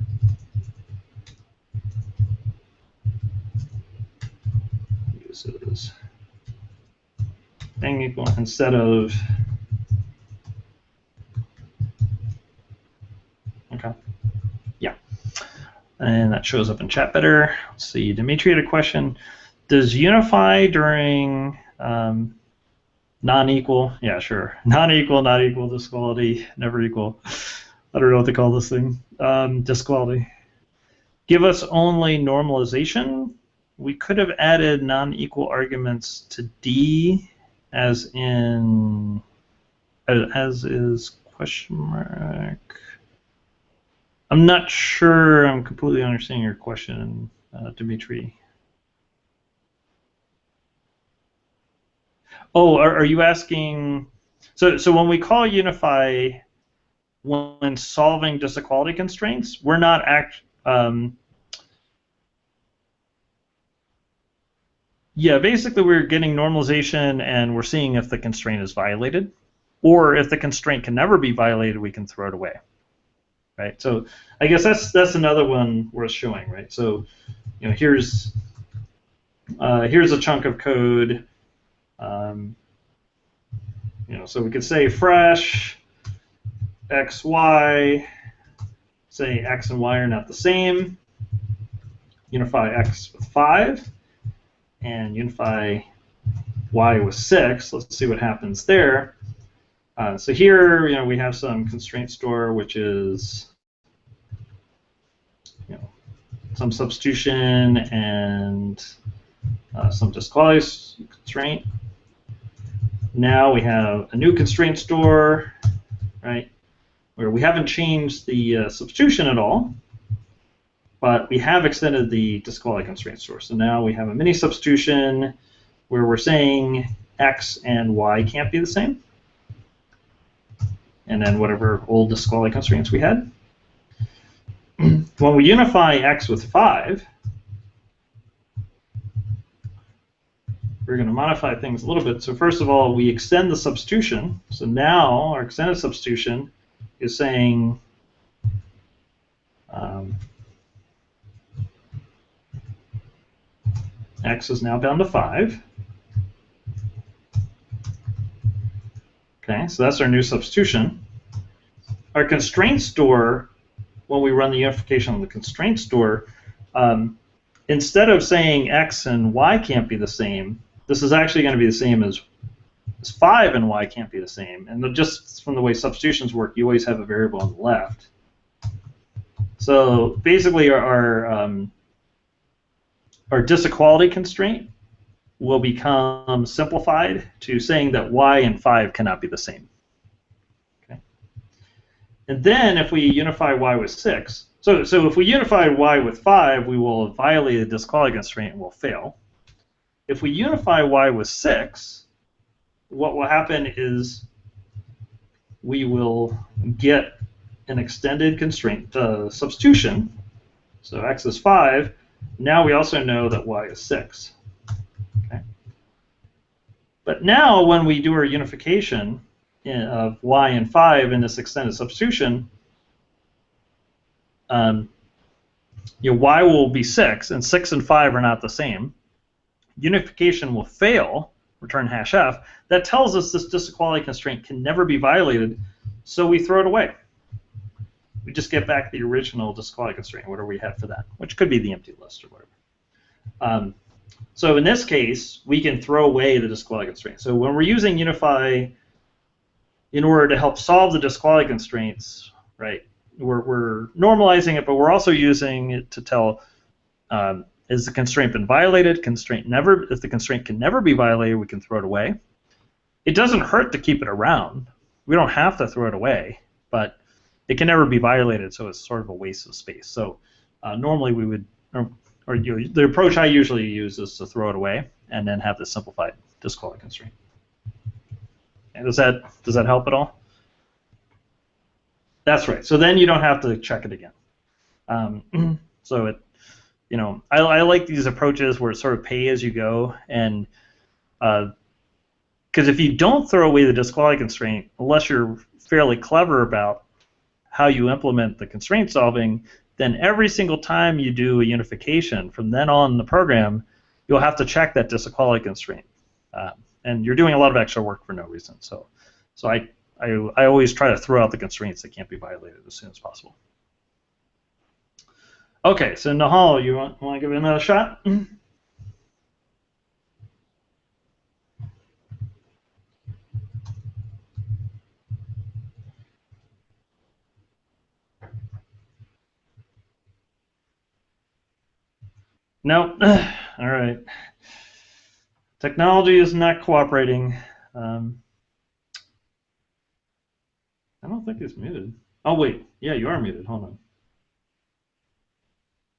uses bang equal instead of, okay, yeah, and that shows up in chat better. Let's see, Dimitri had a question. Does unify during non-equal, yeah, sure, non-equal, not equal, disquality, never equal, I don't know what to call this thing, disquality, give us only normalization? We could have added non-equal arguments to D as in, as is question mark. I'm not sure I'm completely understanding your question, Dimitri. Oh, are you asking, so when we call unify when solving disequality constraints, we're not yeah, basically we're getting normalization and we're seeing if the constraint is violated, or if the constraint can never be violated, we can throw it away, right? So I guess that's another one worth showing, right? So here's a chunk of code, so we could say fresh x, y, say x and y are not the same, unify x with 5, and unify y with 6. Let's see what happens there. So here, we have some constraint store, which is, some substitution and some disquality constraint. Now we have a new constraint store, right, where we haven't changed the substitution at all, but we have extended the disquality constraint store. So now we have a mini substitution where we're saying x and y can't be the same, and then whatever old disquality constraints we had. When we unify x with 5, we're going to modify things a little bit. So first of all, we extend the substitution. So now our extended substitution is saying x is now bound to 5. Okay, so that's our new substitution. Our constraint store, when we run the unification on the constraint store, instead of saying x and y can't be the same, this is actually going to be the same as 5 and y can't be the same. And just from the way substitutions work, you always have a variable on the left. So basically our disequality constraint will become simplified to saying that y and 5 cannot be the same. Okay. And then if we unify y with 6, so if we unify y with 5, we will violate the disequality constraint and will fail. If we unify y with 6, what will happen is we will get an extended constraint substitution. So x is 5. Now we also know that y is 6. Okay. But now when we do our unification of y and 5 in this extended substitution, y will be 6, and 6 and 5 are not the same. Unification will fail, return hash f. That tells us this disequality constraint can never be violated, so we throw it away. We just get back the original disequality constraint, whatever we had for that, which could be the empty list or whatever. So in this case, we can throw away the disequality constraint. So when we're using unify in order to help solve the disequality constraints, right, we're normalizing it, but we're also using it to tell is the constraint been violated? If the constraint can never be violated, we can throw it away. It doesn't hurt to keep it around. We don't have to throw it away, but it can never be violated, so it's sort of a waste of space. So normally we would, the approach I usually use is to throw it away and then have the simplified disequality constraint. And does that help at all? That's right. So then you don't have to check it again. So it, I like these approaches where it's sort of pay as you go, and because if you don't throw away the disequality constraint, unless you're fairly clever about how you implement the constraint solving, then every single time you do a unification from then on in the program, you'll have to check that disequality constraint, and you're doing a lot of extra work for no reason. So I always try to throw out the constraints that can't be violated as soon as possible. Okay, so Nahal, you want to give it another shot? No. All right. Technology is not cooperating. I don't think it's muted. Oh, wait. Yeah, you are muted. Hold on.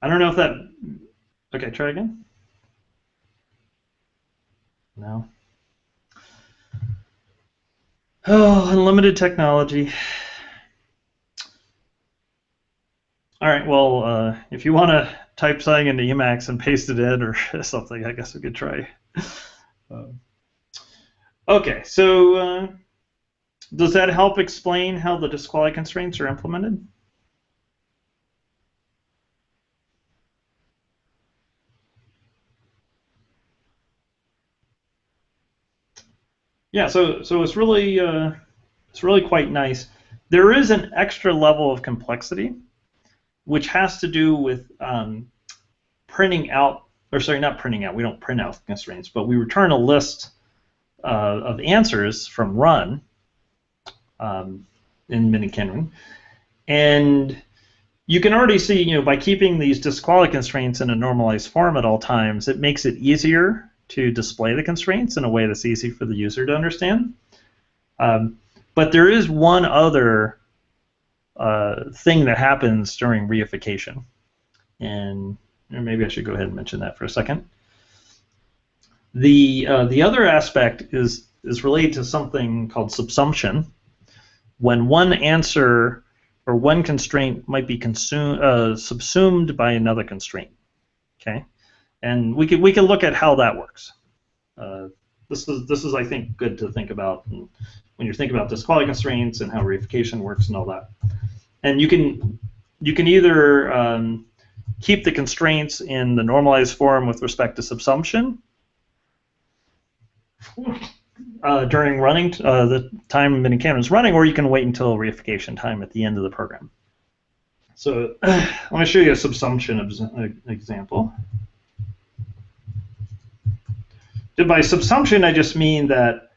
I don't know if that... Okay, try again. No. Oh, unlimited technology. All right, well, if you want to type something into Emacs and paste it in or something, I guess we could try. Okay, so does that help explain how the disequality constraints are implemented? Yeah, so it's really quite nice. There is an extra level of complexity, which has to do with printing out, or sorry, not printing out. We don't print out constraints, but we return a list of answers from run in miniKanren, and you can already see, by keeping these disequality constraints in a normalized form at all times, it makes it easier to display the constraints in a way that's easy for the user to understand. But there is one other thing that happens during reification, and maybe I should go ahead and mention that for a second. The other aspect is related to something called subsumption, when one answer or one constraint might be subsumed by another constraint. Okay, and we can look at how that works. This is I think good to think about when you're thinking about disequality constraints and how reification works and all that. And you can either keep the constraints in the normalized form with respect to subsumption during running the time miniKanren is running, or you can wait until reification time at the end of the program. So I want to show you a subsumption example. By subsumption, I just mean that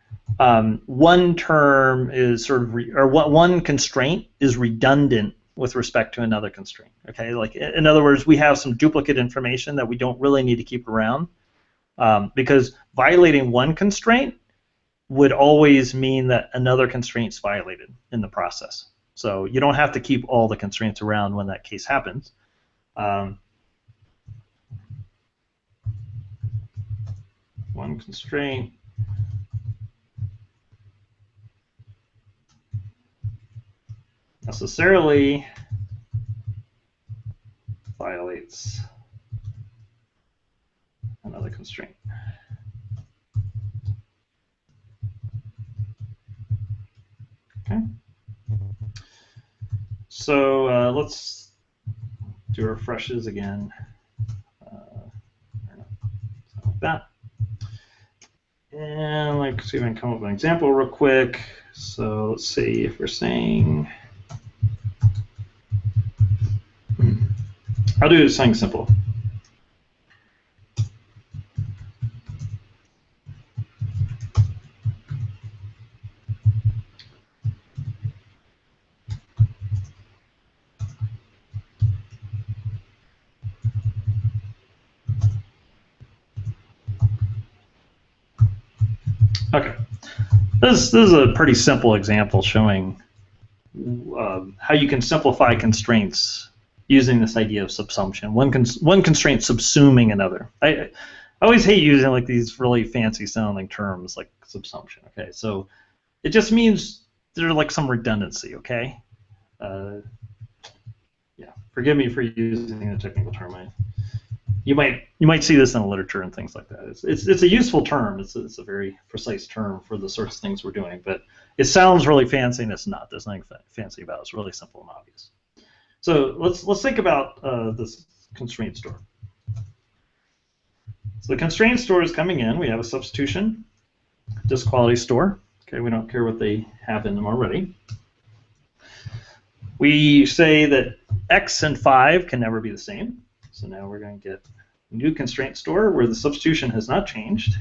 one term is sort of, one constraint is redundant with respect to another constraint. Okay, like in other words, we have some duplicate information that we don't really need to keep around, because violating one constraint would always mean that another constraint is violated in the process. So you don't have to keep all the constraints around when that case happens. One constraint necessarily violates another constraint. Okay. So let's do refreshes again. Like that. And let's see if I can come up with an example real quick. So let's see if we're saying, I'll do something simple. Okay, this is a pretty simple example showing how you can simplify constraints using this idea of subsumption. One constraint subsuming another. I always hate using like these really fancy sounding terms like subsumption. Okay, so it just means there's like some redundancy. Okay, yeah, forgive me for using a technical term. You might see this in the literature and things like that. It's a useful term. It's a very precise term for the sorts of things we're doing, but it sounds really fancy and it's not. There's nothing fancy about it. It's really simple and obvious. So let's think about this constraint store. So the constraint store is coming in. We have a substitution, disk quality store. Okay, we don't care what they have in them already. We say that x and 5 can never be the same. So now we're going to get a new constraint store where the substitution has not changed.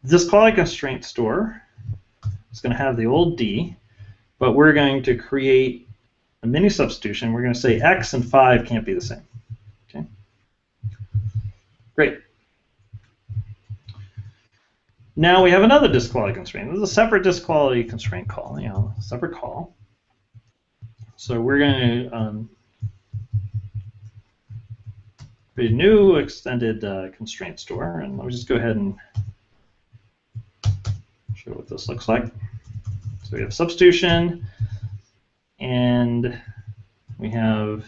This quality constraint store is going to have the old D, but we're going to create a mini substitution. We're going to say x and 5 can't be the same. Okay. Great. Now we have another disk quality constraint. This is a separate disk quality constraint call, separate call. So we're going to create a new extended constraint store, and let me just go ahead and show what this looks like. So we have substitution, and we have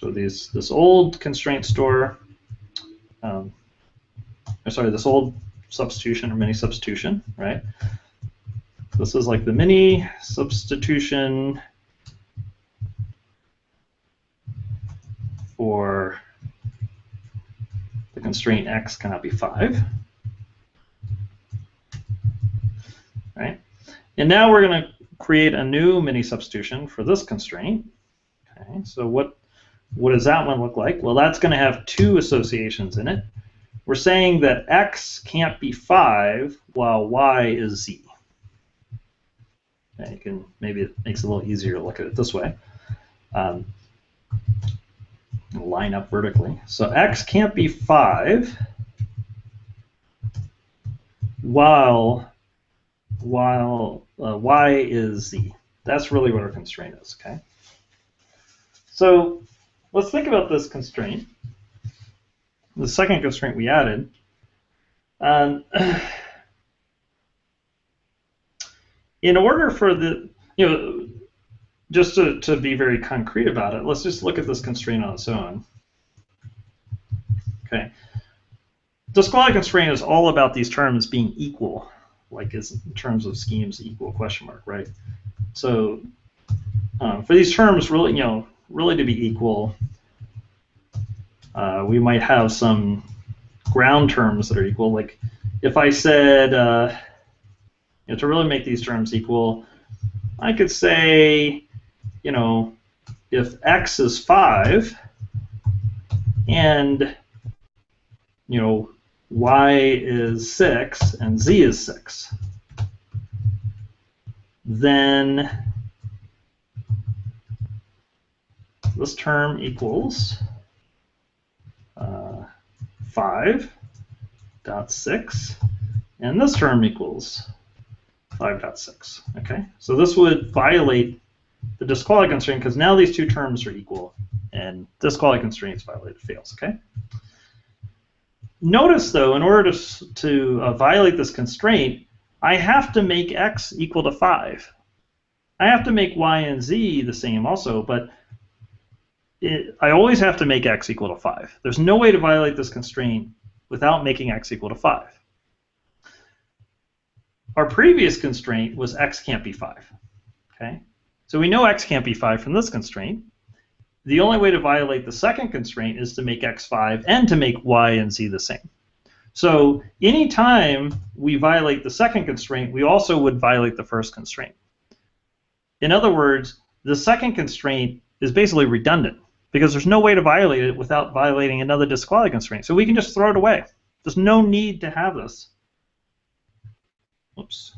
this old constraint store. This old substitution or mini substitution, right? This is like the mini substitution for the constraint x cannot be 5, right? And now we're going to create a new mini substitution for this constraint. Okay, so what does that one look like? Well, that's going to have two associations in it. We're saying that x can't be 5 while y is z. Okay, maybe it makes it a little easier to look at it this way. Line up vertically. So x can't be 5 while y is z. That's really what our constraint is. Okay. So let's think about this constraint. The second constraint we added. In order for the, just to be very concrete about it, let's just look at this constraint on its own. Okay. This quality constraint is all about these terms being equal, like in terms of schemes equal question mark, right? So for these terms really, really to be equal, we might have some ground terms that are equal. Like if I said, to really make these terms equal, I could say, if x is 5 and, y is 6 and z is 6, then this term equals 5.6, and this term equals 5.6. Okay, so this would violate the disqualifying constraint because now these two terms are equal, and disqualifying constraint is violated, fails. Okay. Notice though, in order to violate this constraint, I have to make x equal to 5. I have to make y and z the same also, but I always have to make x equal to 5. There's no way to violate this constraint without making x equal to 5. Our previous constraint was x can't be 5. Okay? So we know x can't be 5 from this constraint. The only way to violate the second constraint is to make x 5 and to make y and z the same. So anytime we violate the second constraint, we also would violate the first constraint. In other words, the second constraint is basically redundant because there's no way to violate it without violating another disqualifying constraint. So we can just throw it away. There's no need to have this. Oops.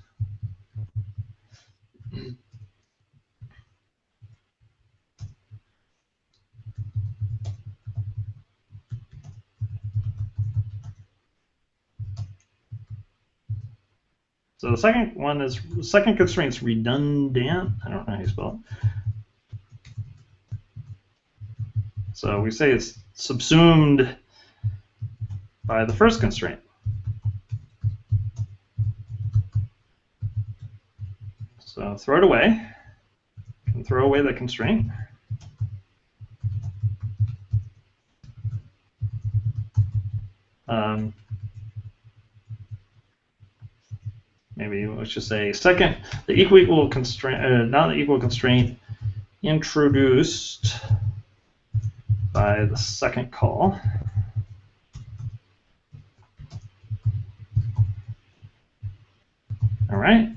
So the second one is, the second constraint is redundant. I don't know how you spell it. So we say it's subsumed by the first constraint. So throw it away. And throw away the constraint. Maybe let's just say second, the equal constraint, not the equal constraint introduced by the second call. All right.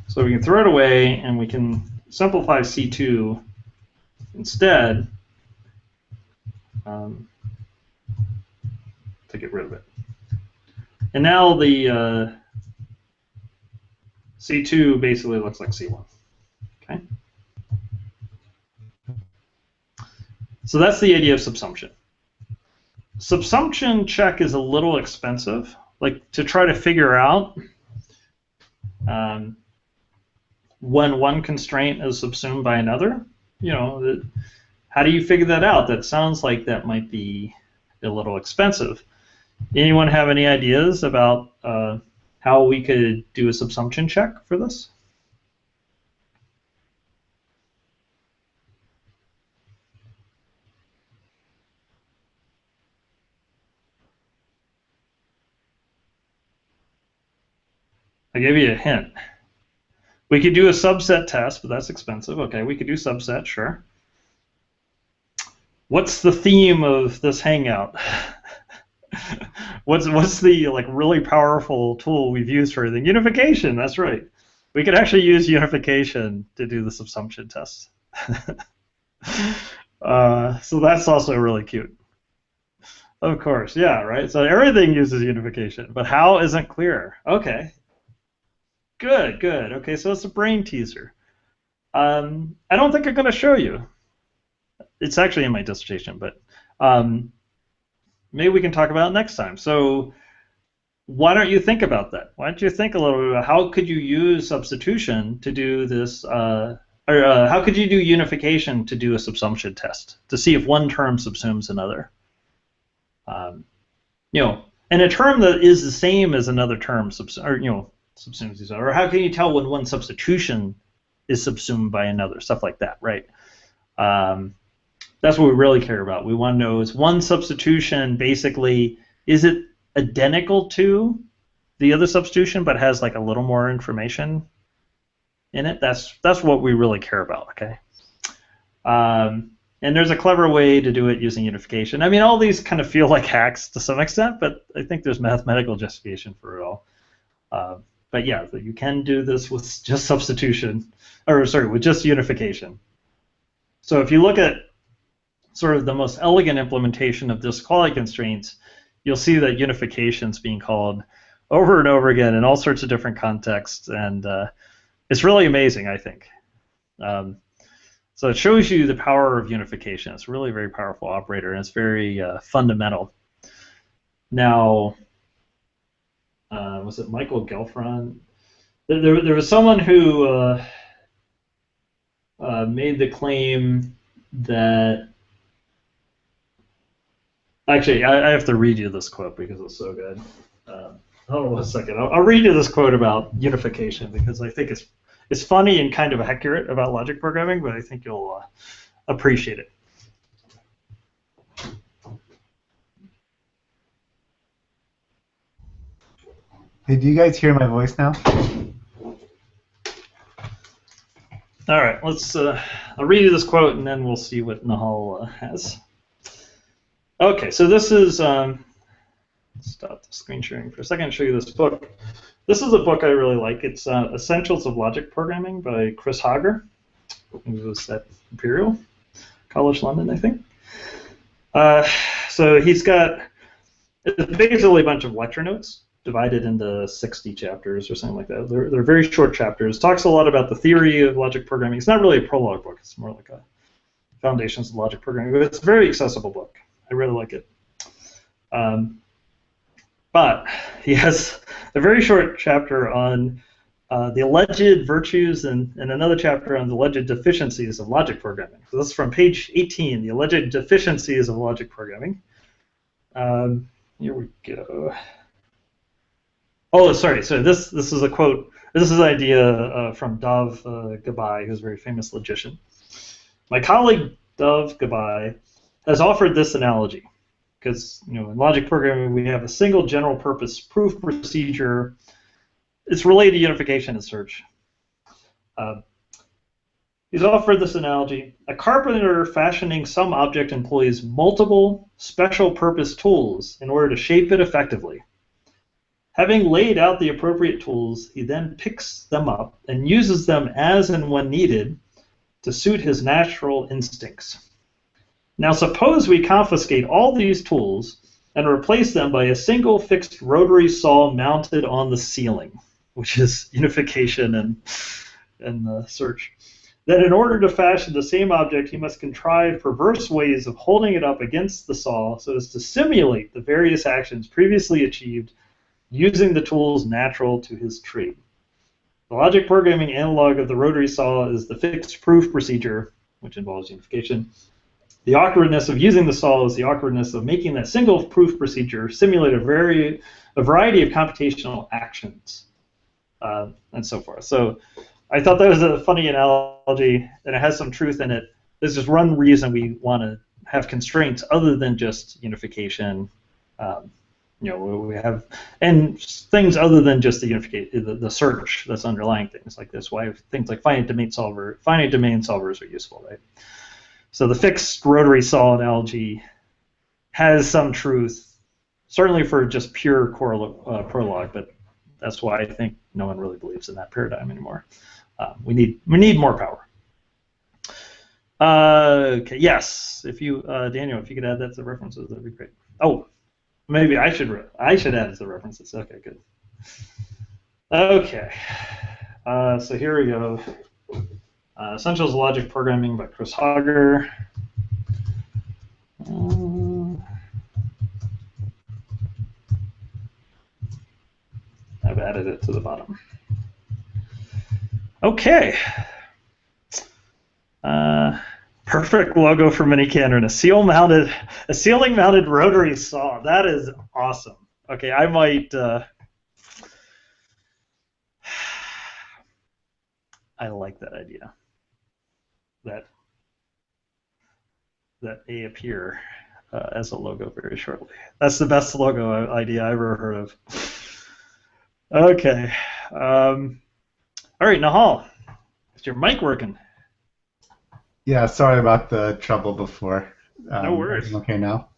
So we can throw it away, and we can simplify C2 instead to get rid of it. And now the C2 basically looks like C1. Okay. So that's the idea of subsumption. Subsumption check is a little expensive, like to try to figure out when one constraint is subsumed by another. You know, how do you figure that out? That sounds like that might be a little expensive. Anyone have any ideas about how we could do a subsumption check for this? I gave you a hint. We could do a subset test, but that's expensive. Okay, we could do subset, sure. What's the theme of this hangout? What's the like really powerful tool we've used for everything? Unification, that's right. We could actually use unification to do the subsumption test. So that's also really cute. Of course, yeah, right? So everything uses unification, but how isn't clear. Okay. Good, good. Okay, so it's a brain teaser. I don't think I'm going to show you. It's actually in my dissertation, but maybe we can talk about it next time. So why don't you think about that? Why don't you think a little bit about how could you use substitution to do this, or how could you do unification to do a subsumption test to see if one term subsumes another? You know, and a term that is the same as another term subsumes these other, or how can you tell when one substitution is subsumed by another, stuff like that, right? That's what we really care about. We want to know, is one substitution basically, is it identical to the other substitution but has like a little more information in it? That's what we really care about, okay? And there's a clever way to do it using unification. I mean, all these kind of feel like hacks to some extent, but I think there's mathematical justification for it all. But yeah, you can do this with just substitution, or sorry, with just unification. So if you look at sort of the most elegant implementation of this quality constraints, you'll see that unification is being called over and over again in all sorts of different contexts, and it's really amazing, I think. So it shows you the power of unification. It's really a very powerful operator, and it's very fundamental. Now, was it Michael Gelfand? There was someone who made the claim that... Actually, I have to read you this quote because it's so good. Hold on one second. I'll read you this quote about unification because I think it's funny and kind of accurate about logic programming, but I think you'll appreciate it. Hey, do you guys hear my voice now? All right, let's. I'll read you this quote, and then we'll see what Nahal has. Okay, so this is. Stop the screen sharing for a second and show you this book. This is a book I really like. It's Essentials of Logic Programming by Chris Hager, who was at Imperial College London, I think. So he's got basically a bunch of lecture notes divided into 60 chapters or something like that. They're very short chapters. Talks a lot about the theory of logic programming. It's not really a prologue book. It's more like a Foundations of Logic Programming. But it's a very accessible book. I really like it. But he has a very short chapter on the alleged virtues and another chapter on the alleged deficiencies of logic programming. So this is from page 18, the alleged deficiencies of logic programming. Here we go. Oh, sorry. So this is a quote. This is an idea from Dov Gabai, who's a very famous logician. My colleague Dov Gabai has offered this analogy. Because in logic programming we have a single general purpose proof procedure. It's related to unification and search. He's offered this analogy. A carpenter fashioning some object employs multiple special purpose tools in order to shape it effectively. Having laid out the appropriate tools, he then picks them up and uses them as and when needed to suit his natural instincts. Now suppose we confiscate all these tools and replace them by a single fixed rotary saw mounted on the ceiling, which is unification and search. Then in order to fashion the same object, he must contrive perverse ways of holding it up against the saw so as to simulate the various actions previously achieved using the tools natural to his trade. The logic programming analog of the rotary saw is the fixed proof procedure, which involves unification. The awkwardness of using the saw is the awkwardness of making that single proof procedure simulate a variety of computational actions, and so forth. So I thought that was a funny analogy, and it has some truth in it. There's just one reason we want to have constraints other than just unification. We have and things other than just the unification, the search that's underlying things like this. Why things like finite domain solvers are useful, right? So the fixed rotary saw analogy has some truth, certainly for just pure prologue, but that's why I think no one really believes in that paradigm anymore. We need more power. Okay, yes. If you Daniel, if you could add that to the references, that'd be great. Oh, maybe I should add it to the references. Okay, good. Okay, so here we go. Essentials of Logic Programming by Chris Hager. I've added it to the bottom. Okay. Perfect logo for miniKanren. A ceiling-mounted rotary saw. That is awesome. Okay, I might. I like that idea. That may appear as a logo very shortly. That's the best logo idea I've ever heard of. Okay. All right, Nahal, is your mic working? Yeah, sorry about the trouble before. No worries. Okay now.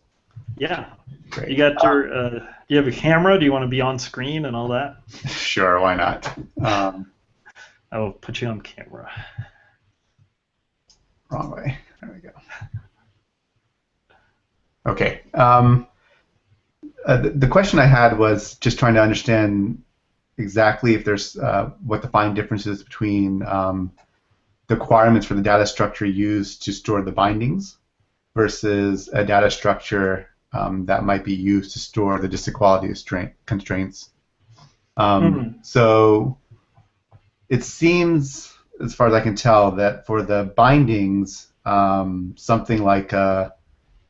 Yeah. Great. You got your. Do you have a camera? Do you want to be on screen and all that? Sure, why not? I will put you on camera. Wrong way. There we go. Okay. The question I had was just trying to understand exactly if there's what the fine differences between the requirements for the data structure used to store the bindings versus a data structure that might be used to store the disequality constraints. So it seems, as far as I can tell, that for the bindings, something like a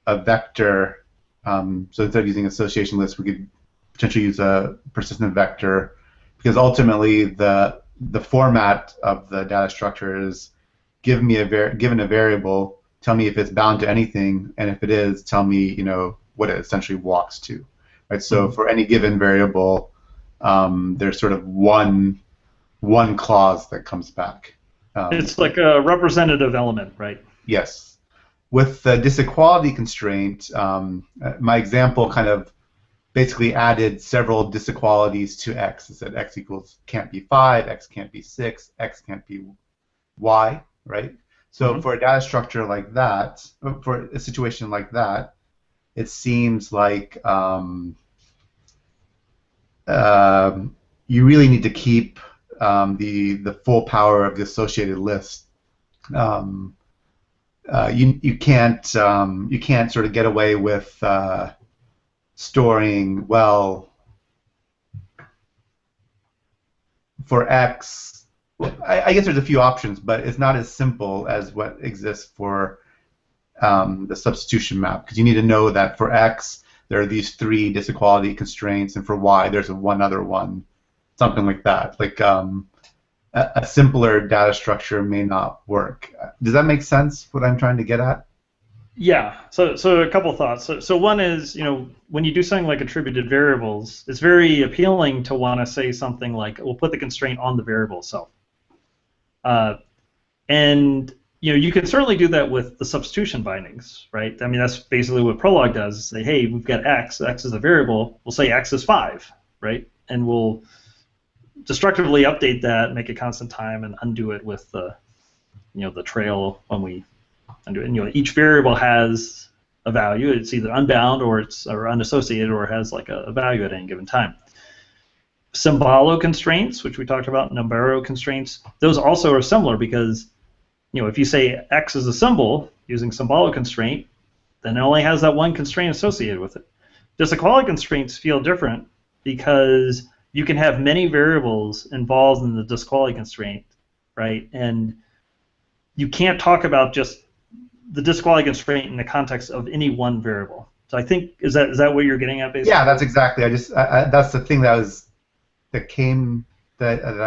vector, so instead of using association lists, we could potentially use a persistent vector, because ultimately the format of the data structure is given a variable, tell me if it's bound to anything, and if it is, tell me what it essentially walks to, right? So for any given variable, there's sort of one clause that comes back. It's like a representative element, right? Yes. With the disequality constraint, my example kind of basically added several disequalities to x. It said x can't be 5, x can't be 6, x can't be y, right? So for a data structure like that, for a situation like that, it seems like you really need to keep the full power of the associated list. You can't sort of get away with storing, well, for x. I guess there's a few options, but it's not as simple as what exists for the substitution map, because you need to know that for x there are these 3 disequality constraints, and for y there's one other one, something like that. Like a simpler data structure may not work. Does that make sense, what I'm trying to get at? Yeah. So a couple thoughts. So one is, when you do something like attributed variables, it's very appealing to want to say something like, we'll put the constraint on the variable itself. And you can certainly do that with the substitution bindings, right? I mean, that's basically what Prolog does. Say, hey, we've got x is a variable. We'll say x is 5, right? And we'll destructively update that, make it constant time, and undo it with the, the trail when we undo it. And, each variable has a value. It's either unbound or it's unassociated, or it has like a value at any given time. Symbolo constraints, which we talked about, Numbero constraints, those also are similar, because if you say x is a symbol using symbolic constraint, then it only has that one constraint associated with it. Disequality constraints feel different, because you can have many variables involved in the disequality constraint, right? And you can't talk about just the disequality constraint in the context of any one variable. So I think, is that what you're getting at, basically? Yeah, that's exactly. That's the thing that I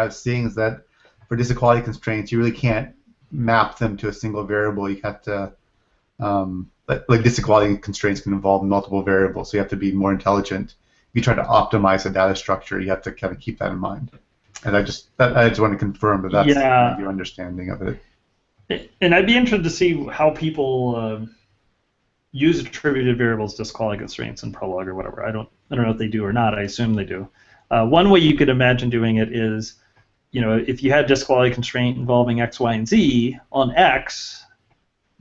was seeing, is that for disequality constraints, you really can't map them to a single variable. You have to, like disequality constraints can involve multiple variables, so you have to be more intelligent. If you try to optimize a data structure, you have to kind of keep that in mind. And I just want to confirm that that's your understanding of it. And I'd be interested to see how people use attributed variables, disequality constraints in Prolog or whatever. I don't know if they do or not. I assume they do. One way you could imagine doing it is, if you had disequality constraint involving x, y, and z on x,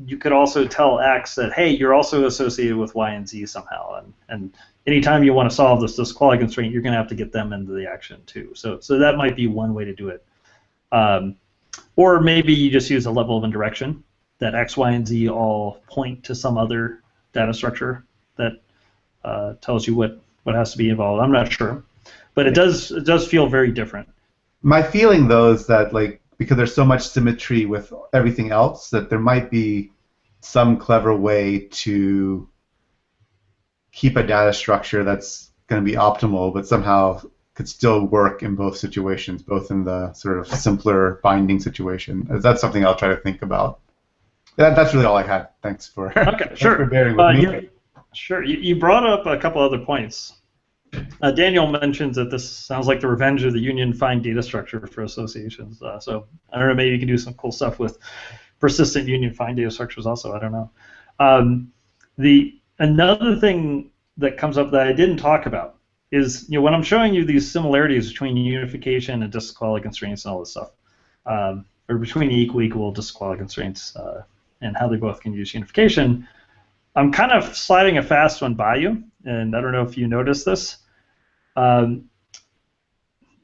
you could also tell x that, hey, you're also associated with y and z somehow, and anytime you want to solve this disequality constraint, you're going to have to get them into the action too. So that might be one way to do it. Or maybe you just use a level of indirection, that x, y, and z all point to some other data structure that tells you what has to be involved. I'm not sure, but it does feel very different. My feeling, though, is that, like, because there's so much symmetry with everything else, that there might be some clever way to keep a data structure that's going to be optimal, but somehow could still work in both situations, both in the sort of simpler binding situation. That's something I'll try to think about. That's really all I had. Thanks for, thanks for bearing with me. Sure. You brought up a couple other points. Daniel mentions that this sounds like the revenge of the union find data structure for associations. So I don't know, maybe you can do some cool stuff with persistent union find data structures also. I don't know. Another thing that comes up that I didn't talk about is, when I'm showing you these similarities between unification and disk quality constraints and all this stuff, or between equal disk quality constraints and how they both can use unification, I'm kind of sliding a fast one by you, and I don't know if you noticed this.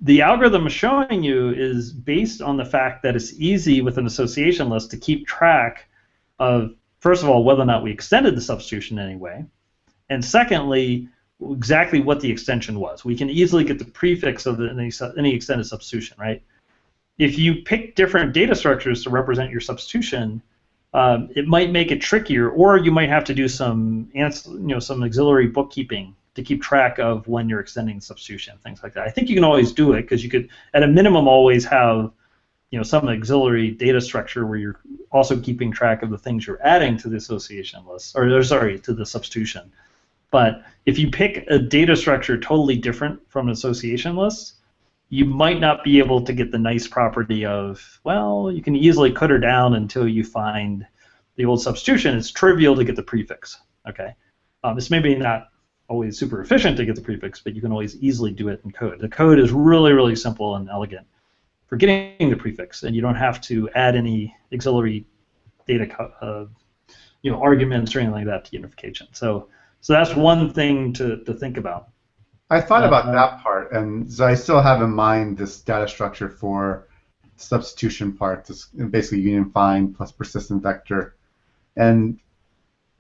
The algorithm I'm showing you is based on the fact that it's easy with an association list to keep track of, first of all, whether or not we extended the substitution in any way, and secondly, exactly what the extension was. We can easily get the prefix of any extended substitution, right? If you pick different data structures to represent your substitution, it might make it trickier, or you might have to do some auxiliary bookkeeping to keep track of when you're extending substitution, things like that. I think you can always do it because you could, at a minimum, always have some auxiliary data structure where you're also keeping track of the things you're adding to the association list, or sorry, to the substitution. But if you pick a data structure totally different from an association list, you might not be able to get the nice property of, well, you can easily cut her down until you find the old substitution. It's trivial to get the prefix. Okay, it's maybe not always super efficient to get the prefix, but you can always easily do it in code. The code is really, really simple and elegant for getting the prefix, and you don't have to add any auxiliary data, arguments or anything like that to unification. So that's one thing to think about. I thought about that part, and so I still have in mind this data structure for substitution part, this basically union find plus persistent vector, and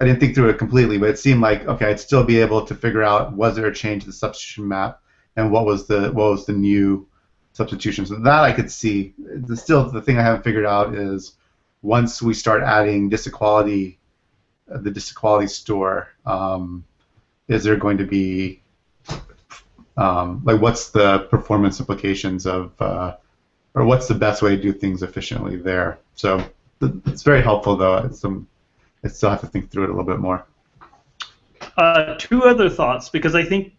I didn't think through it completely, but it seemed like, okay, I'd still be able to figure out, was there a change to the substitution map, and what was the new substitution. So that I could see. Still, the thing I haven't figured out is once we start adding disequality, the disequality store, is there going to be what's the performance implications of, or what's the best way to do things efficiently there? So it's very helpful, though. I still have to think through it a little bit more. Two other thoughts, because I think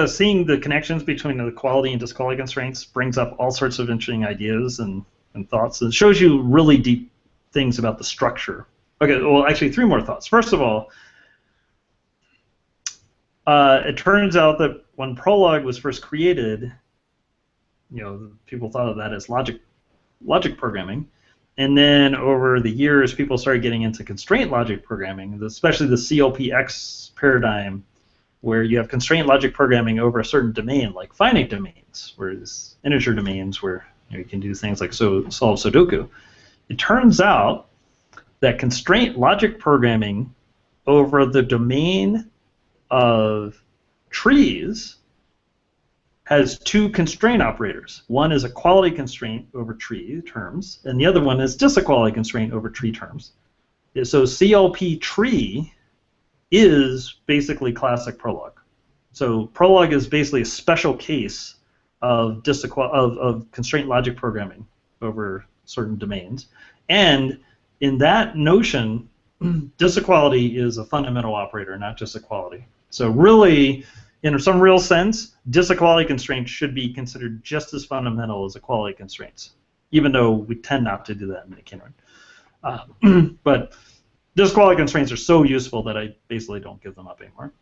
seeing the connections between the quality and disequality constraints brings up all sorts of interesting ideas and thoughts. It shows you really deep things about the structure. Okay, well, actually, three more thoughts. First of all, it turns out that when Prolog was first created, people thought of that as logic programming. And then over the years, people started getting into constraint logic programming, especially the CLPX paradigm, where you have constraint logic programming over a certain domain, like finite domains, whereas integer domains, where you can do things like solve Sudoku. It turns out that constraint logic programming over the domain of trees has two constraint operators. One is a quality constraint over tree terms, and the other one is disequality constraint over tree terms. So CLP tree is basically classic Prolog. So Prolog is basically a special case of constraint logic programming over certain domains. And in that notion, disequality is a fundamental operator, not just equality. So really, in some real sense, disequality constraints should be considered just as fundamental as equality constraints, even though we tend not to do that in miniKanren. But disequality constraints are so useful that I basically don't give them up anymore.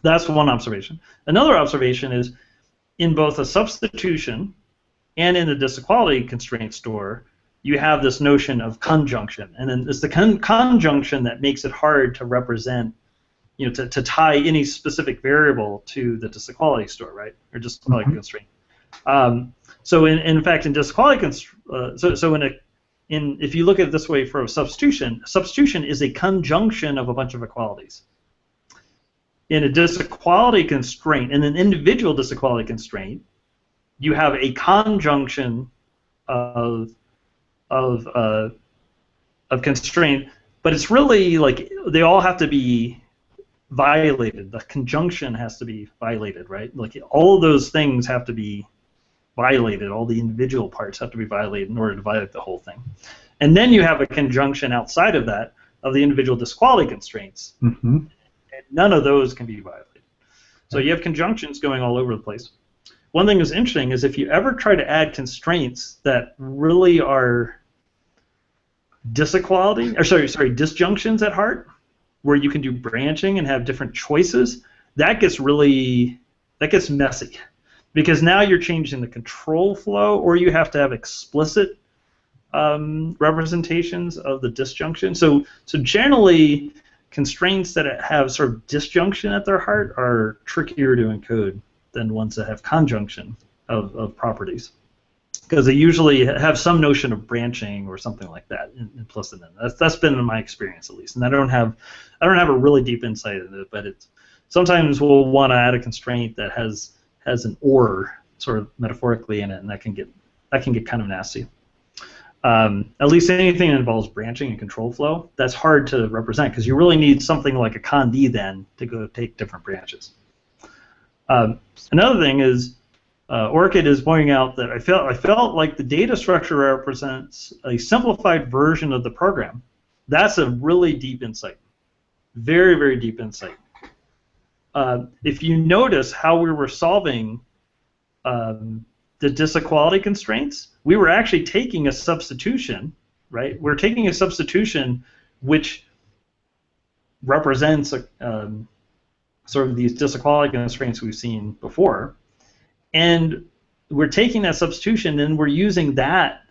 That's one observation. Another observation is in both a substitution and in the disequality constraint store, you have this notion of conjunction. And then it's the conjunction that makes it hard to represent, to tie any specific variable to the disequality store, right? Or disequality constraint. So in fact, in disequality constraint, if you look at it this way for a substitution is a conjunction of a bunch of equalities. In a disequality constraint, in an individual disequality constraint, you have a conjunction of constraint, but it's really like they all have to be violated. The conjunction has to be violated, right? Like all of those things have to be violated. All the individual parts have to be violated in order to violate the whole thing. And then you have a conjunction outside of that of the individual disequality constraints. Mm-hmm. And none of those can be violated. So you have conjunctions going all over the place. One thing that's interesting is if you ever try to add constraints that really are disjunctions at heart, where you can do branching and have different choices, that gets messy, because now you're changing the control flow, or you have to have explicit representations of the disjunction. So generally, constraints that have sort of disjunction at their heart are trickier to encode than ones that have conjunction of properties, because they usually have some notion of branching or something like that implicit in it. That's been in my experience, at least. And I don't have a really deep insight into it, but it's sometimes we'll want to add a constraint that has an or sort of metaphorically in it, and that can get kind of nasty. At least anything that involves branching and control flow, that's hard to represent, because you really need something like a conD then to go take different branches. Another thing is, Orchid is pointing out that I felt like the data structure represents a simplified version of the program. That's a really deep insight, very, very deep insight. If you notice how we were solving the disequality constraints, we were actually taking a substitution, right? We're taking a substitution which represents sort of these disequality constraints we've seen before, and we're taking that substitution and we're using that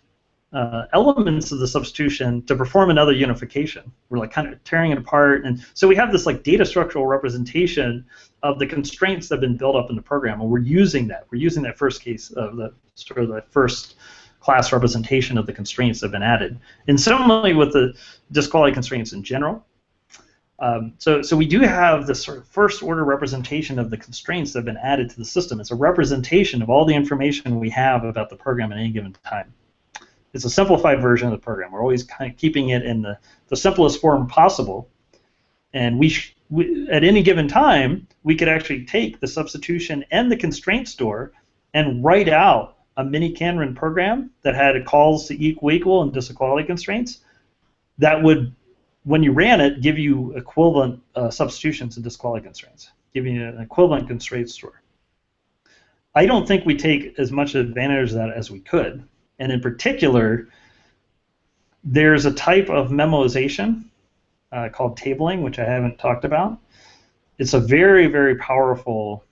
elements of the substitution to perform another unification. We're like kind of tearing it apart, and so we have this like data structural representation of the constraints that have been built up in the program, and we're using that. We're using that first case of the sort of the first class representation of the constraints that have been added. And similarly with the disequality constraints in general. So we do have this sort of first order representation of the constraints that have been added to the system. It's a representation of all the information we have about the program at any given time. It's a simplified version of the program. We're always kind of keeping it in the simplest form possible. And at any given time, we could actually take the substitution and the constraint store and write out a miniKanren program that had calls to equal and disequality constraints that would, when you ran it, give you equivalent substitutions and disequality constraints, giving you an equivalent constraint store. I don't think we take as much advantage of that as we could. And in particular, there's a type of memoization called tabling, which I haven't talked about. It's a very, very powerful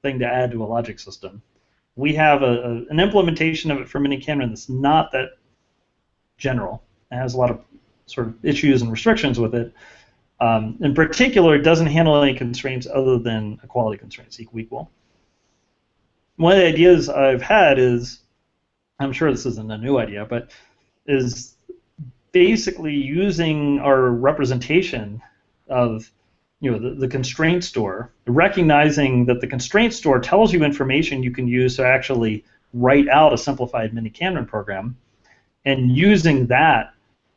thing to add to a logic system. We have an implementation of it for miniKanren that's not that general. It has a lot of sort of issues and restrictions with it. In particular, it doesn't handle any constraints other than equality constraints, equal. One of the ideas I've had is, I'm sure this isn't a new idea, but is basically using our representation of the constraint store, recognizing that the constraint store tells you information you can use to actually write out a simplified miniKanren program, and using that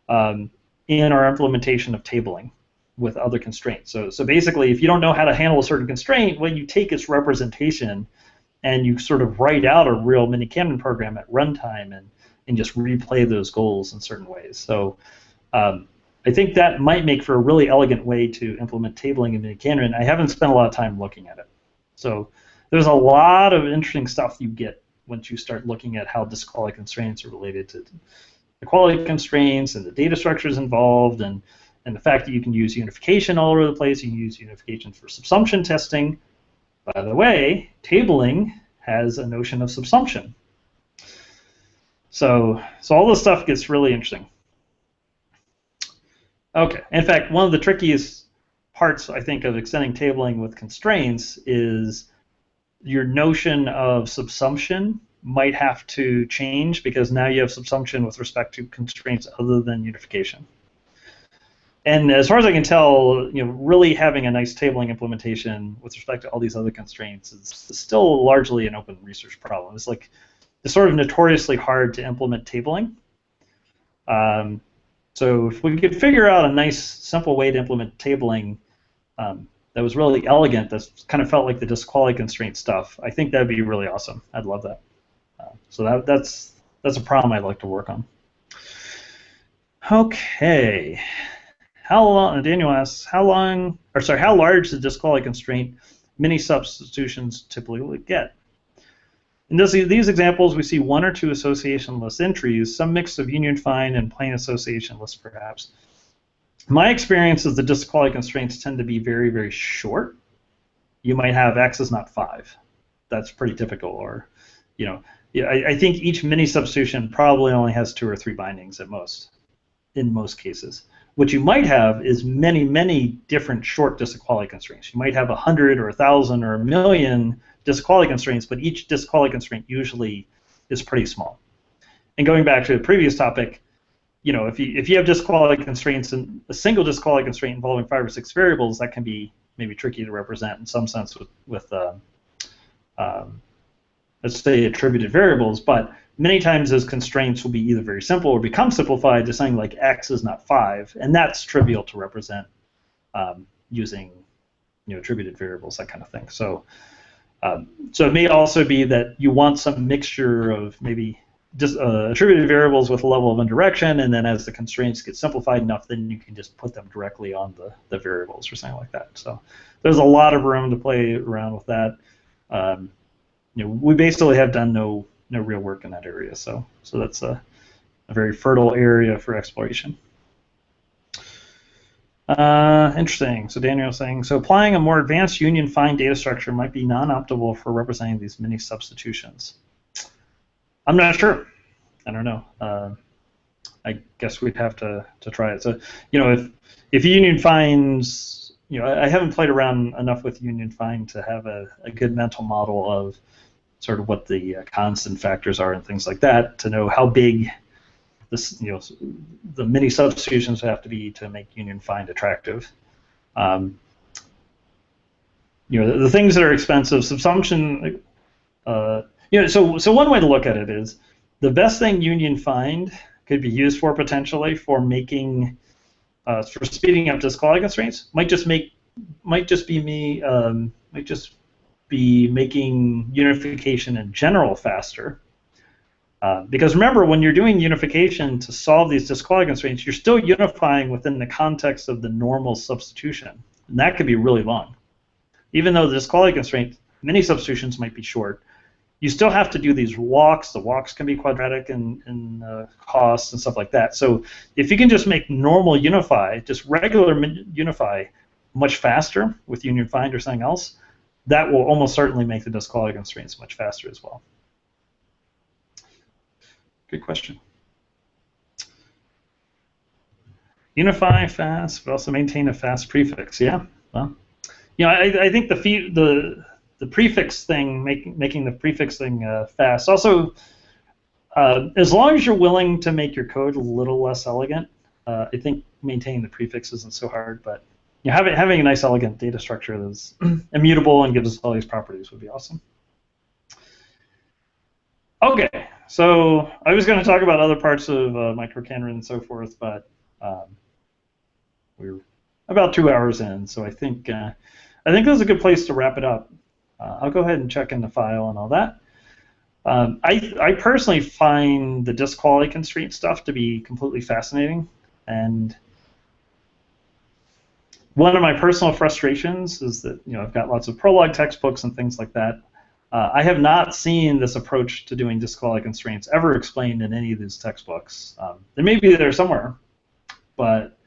in our implementation of tabling with other constraints. So basically, if you don't know how to handle a certain constraint, well, you take its representation and you sort of write out a real miniKanren program at runtime and just replay those goals in certain ways. So I think that might make for a really elegant way to implement tabling in miniKanren. I haven't spent a lot of time looking at it. So there's a lot of interesting stuff you get once you start looking at how disequality constraints are related to equality constraints and the data structures involved, and the fact that you can use unification all over the place. You can use unification for subsumption testing. By the way, tabling has a notion of subsumption. So all this stuff gets really interesting. Okay, in fact, one of the trickiest parts, I think, of extending tabling with constraints is your notion of subsumption might have to change, because now you have subsumption with respect to constraints other than unification. And as far as I can tell, really having a nice tabling implementation with respect to all these other constraints is still largely an open research problem. It's sort of notoriously hard to implement tabling. So if we could figure out a nice, simple way to implement tabling that was really elegant, that kind of felt like the disequality constraint stuff, I think that'd be really awesome. I'd love that. So that's a problem I'd like to work on. Okay. How long? Daniel asks, how large the disequality constraint mini substitutions typically get? In these examples, we see one or two association list entries, some mix of union find and plain association lists, perhaps. My experience is the disequality constraints tend to be very, very short. You might have x is not 5. That's pretty typical. Or, yeah, I think each mini substitution probably only has 2 or 3 bindings at most, in most cases. What you might have is many, many different short disequality constraints. You might have 100 or 1,000 or 1,000,000 disequality constraints, but each disequality constraint usually is pretty small. And going back to the previous topic, if you have disequality constraints and a single disequality constraint involving 5 or 6 variables, that can be maybe tricky to represent in some sense with let's say attributed variables. But many times those constraints will be either very simple or become simplified to something like x is not 5, and that's trivial to represent using attributed variables, that kind of thing. So it may also be that you want some mixture of maybe just attributed variables with a level of indirection, and then as the constraints get simplified enough, then you can just put them directly on the variables or something like that. So there's a lot of room to play around with that. We basically have done no real work in that area, so that's a very fertile area for exploration. Interesting. So Daniel's saying, so applying a more advanced union find data structure might be non-optimal for representing these mini substitutions. I'm not sure. I don't know. I guess we'd have to try it. So, if union finds, I haven't played around enough with union find to have a good mental model of sort of what the constant factors are and things like that to know how big this, the mini substitutions have to be to make union find attractive. The things that are expensive, subsumption. So one way to look at it is the best thing union find could be used for potentially for making for speeding up disequality constraints might just be making unification in general faster. Because remember, when you're doing unification to solve these disequality constraints, you're still unifying within the context of the normal substitution, and that could be really long. Even though the disequality constraint, many substitutions might be short, you still have to do these walks. The walks can be quadratic in cost and stuff like that. So if you can just make normal unify, just regular unify, much faster with union find or something else, that will almost certainly make the disequality constraints much faster as well. Good question. Unify fast, but also maintain a fast prefix. Yeah. Well, I think the prefix thing, making the prefix thing fast. Also, as long as you're willing to make your code a little less elegant, I think maintaining the prefix isn't so hard. But having a nice, elegant data structure that's immutable and gives us all these properties would be awesome. Okay, so I was going to talk about other parts of microKanren and so forth, but we're about 2 hours in, so I think this is a good place to wrap it up. I'll go ahead and check in the file and all that. I personally find the disequality constraint stuff to be completely fascinating, and one of my personal frustrations is that I've got lots of Prolog textbooks and things like that. I have not seen this approach to doing disequality constraints ever explained in any of these textbooks. They may be there somewhere, but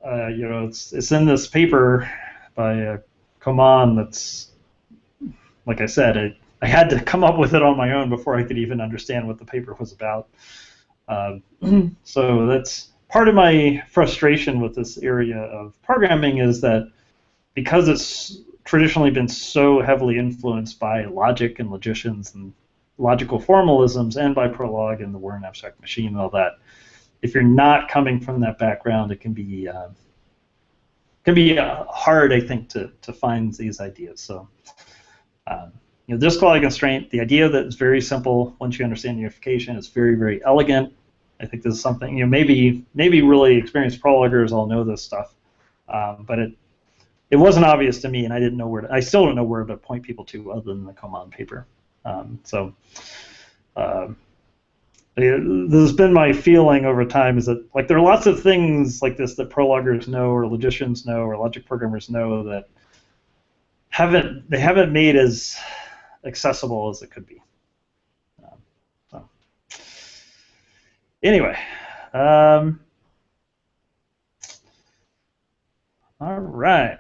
it's in this paper by Coman that's, like I said, I had to come up with it on my own before I could even understand what the paper was about. So that's part of my frustration with this area of programming, is that because it's traditionally been so heavily influenced by logic and logicians and logical formalisms, and by Prolog and the Wern abstract machine and all that, if you're not coming from that background, it can be hard, I think, to find these ideas. So, disequality constraint, the idea that it's very simple once you understand unification, is very, very elegant. I think this is something, maybe really experienced Prologers all know this stuff, but it wasn't obvious to me, and I didn't know I still don't know where to point people to other than the Coman paper. This has been my feeling over time, is that there are lots of things like this that Prologers know, or logicians know, or logic programmers know that they haven't made as accessible as it could be. Anyway, All right.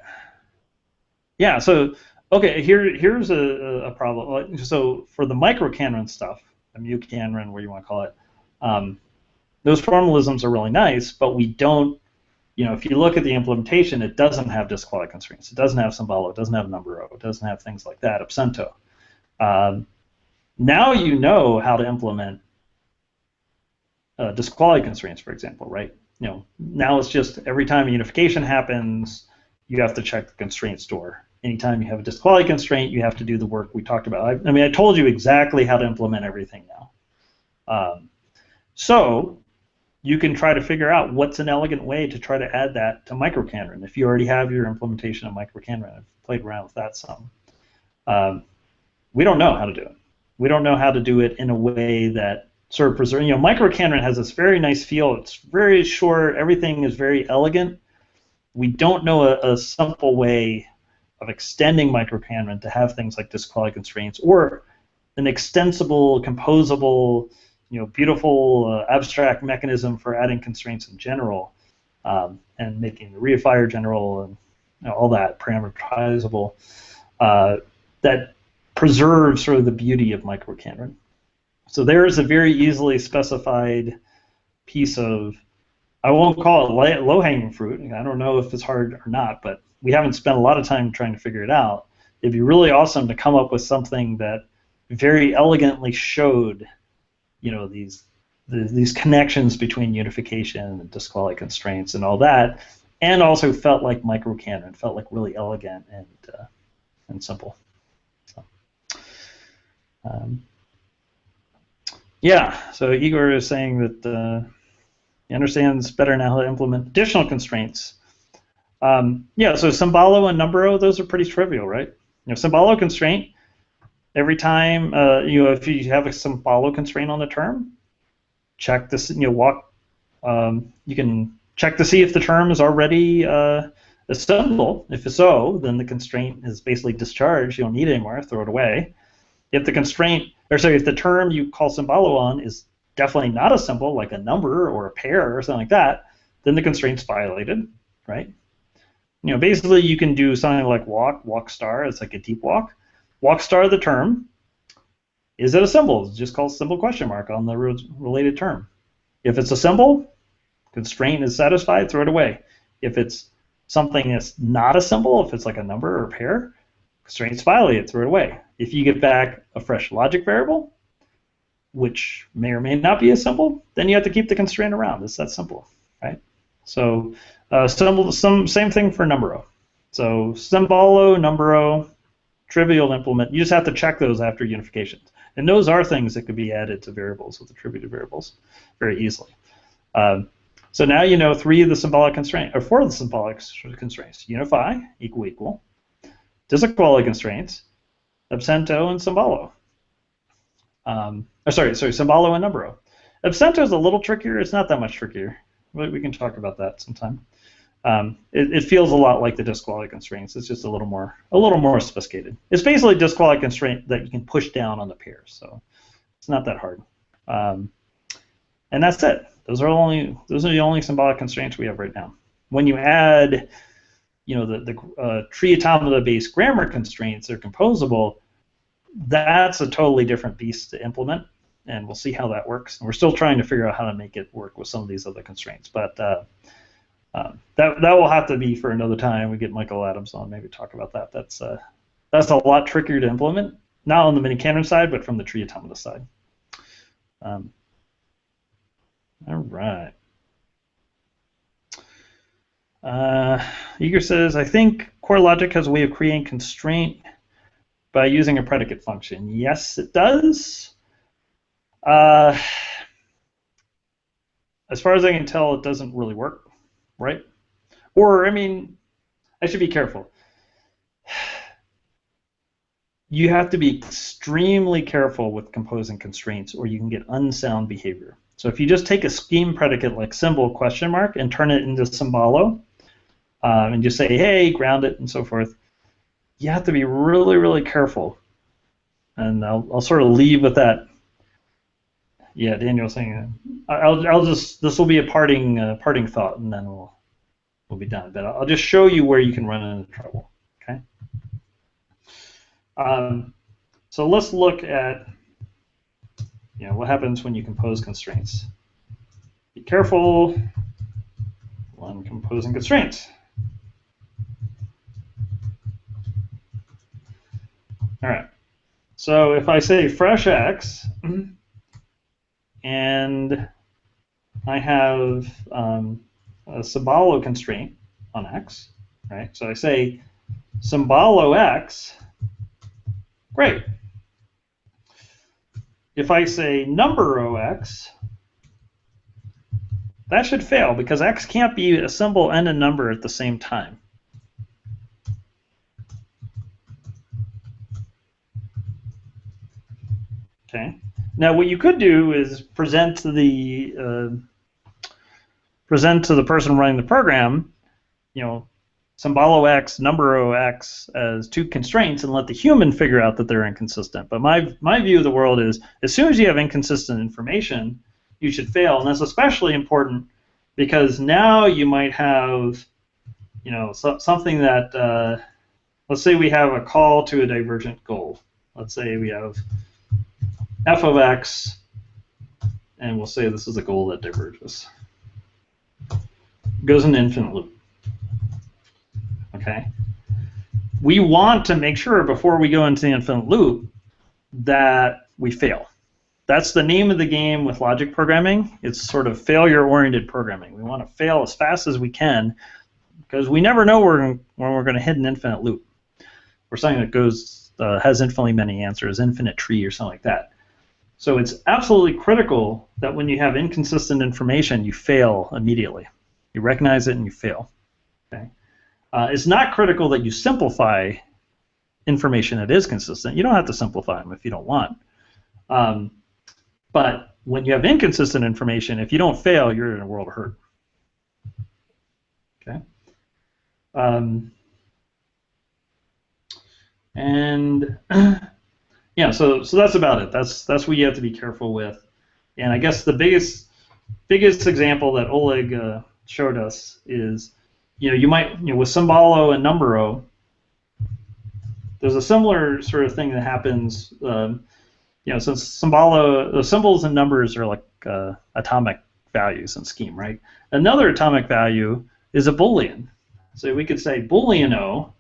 Yeah. So okay, here's a problem. So for the microKanren stuff, the miniKanren, what you want to call it, um, those formalisms are really nice, but we don't. If you look at the implementation, it doesn't have disquality constraints. It doesn't have symbolo. It doesn't have numbero. It doesn't have things like that. Absento. Um, Now you know how to implement disquality constraints, for example, right? Now it's just every time a unification happens, you have to check the constraint store. Anytime you have a disquality constraint, you have to do the work we talked about. I mean, I told you exactly how to implement everything now. So you can try to figure out what's an elegant way to try to add that to microKanren. If you already have your implementation of microKanren, I've played around with that some. We don't know how to do it. We don't know how to do it in a way that sort of preserves. microKanren has this very nice feel. It's very short. Everything is very elegant. We don't know a simple way of extending microKanren to have things like disquality constraints or an extensible, composable, beautiful abstract mechanism for adding constraints in general, and making the reifier general and all that parameterizable. That preserves sort of the beauty of microKanren. So there is a very easily specified piece of, I won't call it low-hanging fruit. I don't know if it's hard or not, but we haven't spent a lot of time trying to figure it out. It'd be really awesome to come up with something that very elegantly showed, these connections between unification and disquality constraints and all that, and also felt like microKanren, felt like really elegant and simple. So, yeah, so Igor is saying that he understands better now how to implement additional constraints. Yeah, so symbolo and numbero, those are pretty trivial, right? Symbolo constraint, every time, if you have a symbolo constraint on the term, check this, you can check to see if the term is already a symbol. If so, then the constraint is basically discharged. You don't need it anymore, throw it away. If the constraint, if the term you call symbolo on is definitely not a symbol, like a number or a pair or something like that, then the constraint's violated, right? Basically you can do something like walk star, it's like a deep walk. Walk star the term. Is it a symbol? It's just called symbol question mark on the related term. If it's a symbol, constraint is satisfied, throw it away. If it's something that's not a symbol, if it's like a number or a pair, constraint's violated, throw it away. If you get back a fresh logic variable, which may or may not be a symbol, then you have to keep the constraint around. It's that simple, right? So same thing for numbero. So symbolo, numbero, trivial to implement. You just have to check those after unification. And those are things that could be added to variables with attributed variables very easily. So now you know 4 of the symbolic constraints. Unify, equal, disequality constraints, absento, and symbolo. Symbolo and numbero. Absento is a little trickier. It's not that much trickier. We can talk about that sometime. It feels a lot like the disquality constraints. It's just a little more sophisticated. It's basically a disquality constraint that you can push down on the pair, so it's not that hard. And that's it. Those are the only symbolic constraints we have right now. When you add, the tree automata-based grammar constraints, they're composable. That's a totally different beast to implement, and we'll see how that works. And we're still trying to figure out how to make it work with some of these other constraints, but that will have to be for another time. We get Michael Adams on, maybe talk about that. That's a lot trickier to implement, not on the miniKanren side, but from the tree automata side. All right. Igor says, I think core logic has a way of creating constraint by using a predicate function. Yes, it does. As far as I can tell, it doesn't really work, right? Or, I should be careful. You have to be extremely careful with composing constraints, or you can get unsound behavior. So if you just take a scheme predicate like symbol question mark and turn it into symbolo, and just say, hey, ground it, and so forth, you have to be really, really careful. And I'll sort of leave with that. Yeah, Daniel's saying that. This will be a parting thought, and then we'll we'll be done. But I'll just show you where you can run into trouble. Okay. So let's look at what happens when you compose constraints. Be careful when composing constraints. All right. So if I say fresh x, and I have a symbolo constraint on x, right? So I say symbolo x, great. If I say number x, that should fail because x can't be a symbol and a number at the same time. Okay. Now what you could do is present to the person running the program, symbolo x, number x as two constraints, and let the human figure out that they're inconsistent. But my view of the world is, as soon as you have inconsistent information, you should fail, and that's especially important because now you might have, something that, let's say we have a call to a divergent goal. Let's say we have f of x, and we'll say this is a goal that diverges. It goes in an infinite loop. Okay. We want to make sure before we go into the infinite loop that we fail. That's the name of the game with logic programming. It's sort of failure-oriented programming. We want to fail as fast as we can because we never know when we're going to hit an infinite loop or something that goes has infinitely many answers, infinite tree or something like that. So it's absolutely critical that when you have inconsistent information, you fail immediately. You recognize it and you fail. Okay. It's not critical that you simplify information that is consistent. You don't have to simplify them if you don't want. But when you have inconsistent information, if you don't fail, you're in a world of hurt. Okay. Yeah, so that's about it. That's what you have to be careful with. And I guess the biggest example that Oleg showed us is, you might, with symbolo and numbero, there's a similar sort of thing that happens. Since symbolo, the symbols and numbers are like atomic values in scheme, right? Another atomic value is a Boolean. So we could say Booleano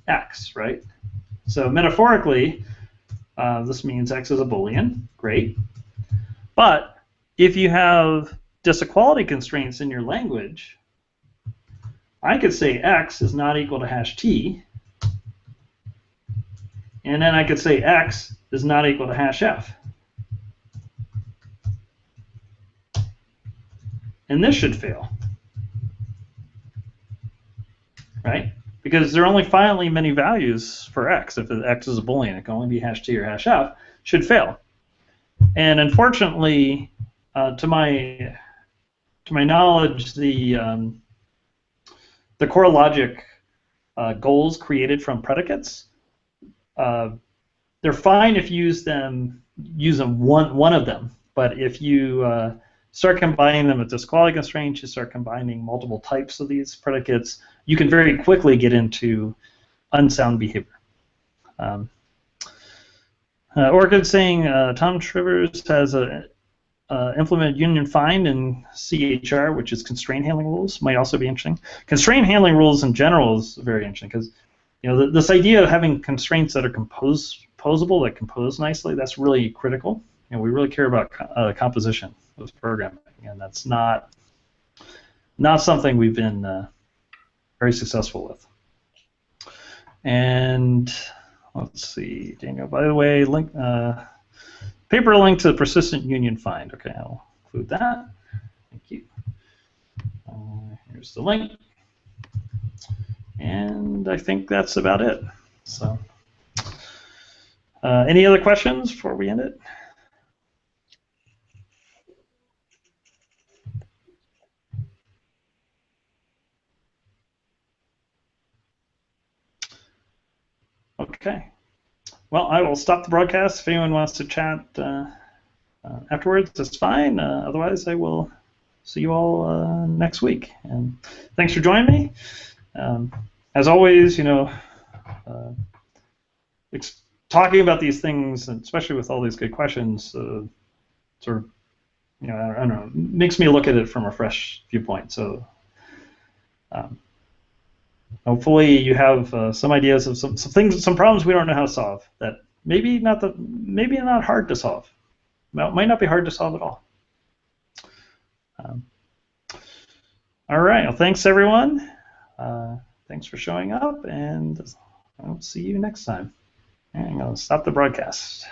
x, right? So metaphorically, this means x is a Boolean. Great. But if you have disequality constraints in your language, I could say x is not equal to hash t, and then I could say x is not equal to hash f. And this should fail, right? Because there are only finitely many values for x. If x is a Boolean, it can only be hash t or hash f, should fail. And unfortunately, to my knowledge, the core logic goals created from predicates, they're fine if you use them one of them. But if you start combining them with disequality constraints, you start combining multiple types of these predicates, you can very quickly get into unsound behavior. Orchid saying Tom Trivers has implemented union find in CHR, which is constraint handling rules, might also be interesting. Constraint handling rules in general is very interesting because this idea of having constraints that are composable, that compose nicely, that's really critical. We really care about composition with programming, and that's not something we've been very successful with. And let's see, Daniel. By the way, paper link to the persistent union find. Okay, I'll include that. Thank you. Here's the link, and I think that's about it. So, any other questions before we end it? Okay. Well, I will stop the broadcast. If anyone wants to chat afterwards, that's fine. Otherwise, I will see you all next week. And thanks for joining me. As always, talking about these things, and especially with all these good questions, sort of, I don't know, makes me look at it from a fresh viewpoint. So hopefully you have some ideas of some things, some problems we don't know how to solve that maybe not hard to solve. Might not be hard to solve at all. All right. Well, thanks everyone. Thanks for showing up, and I'll see you next time. I'm going to stop the broadcast.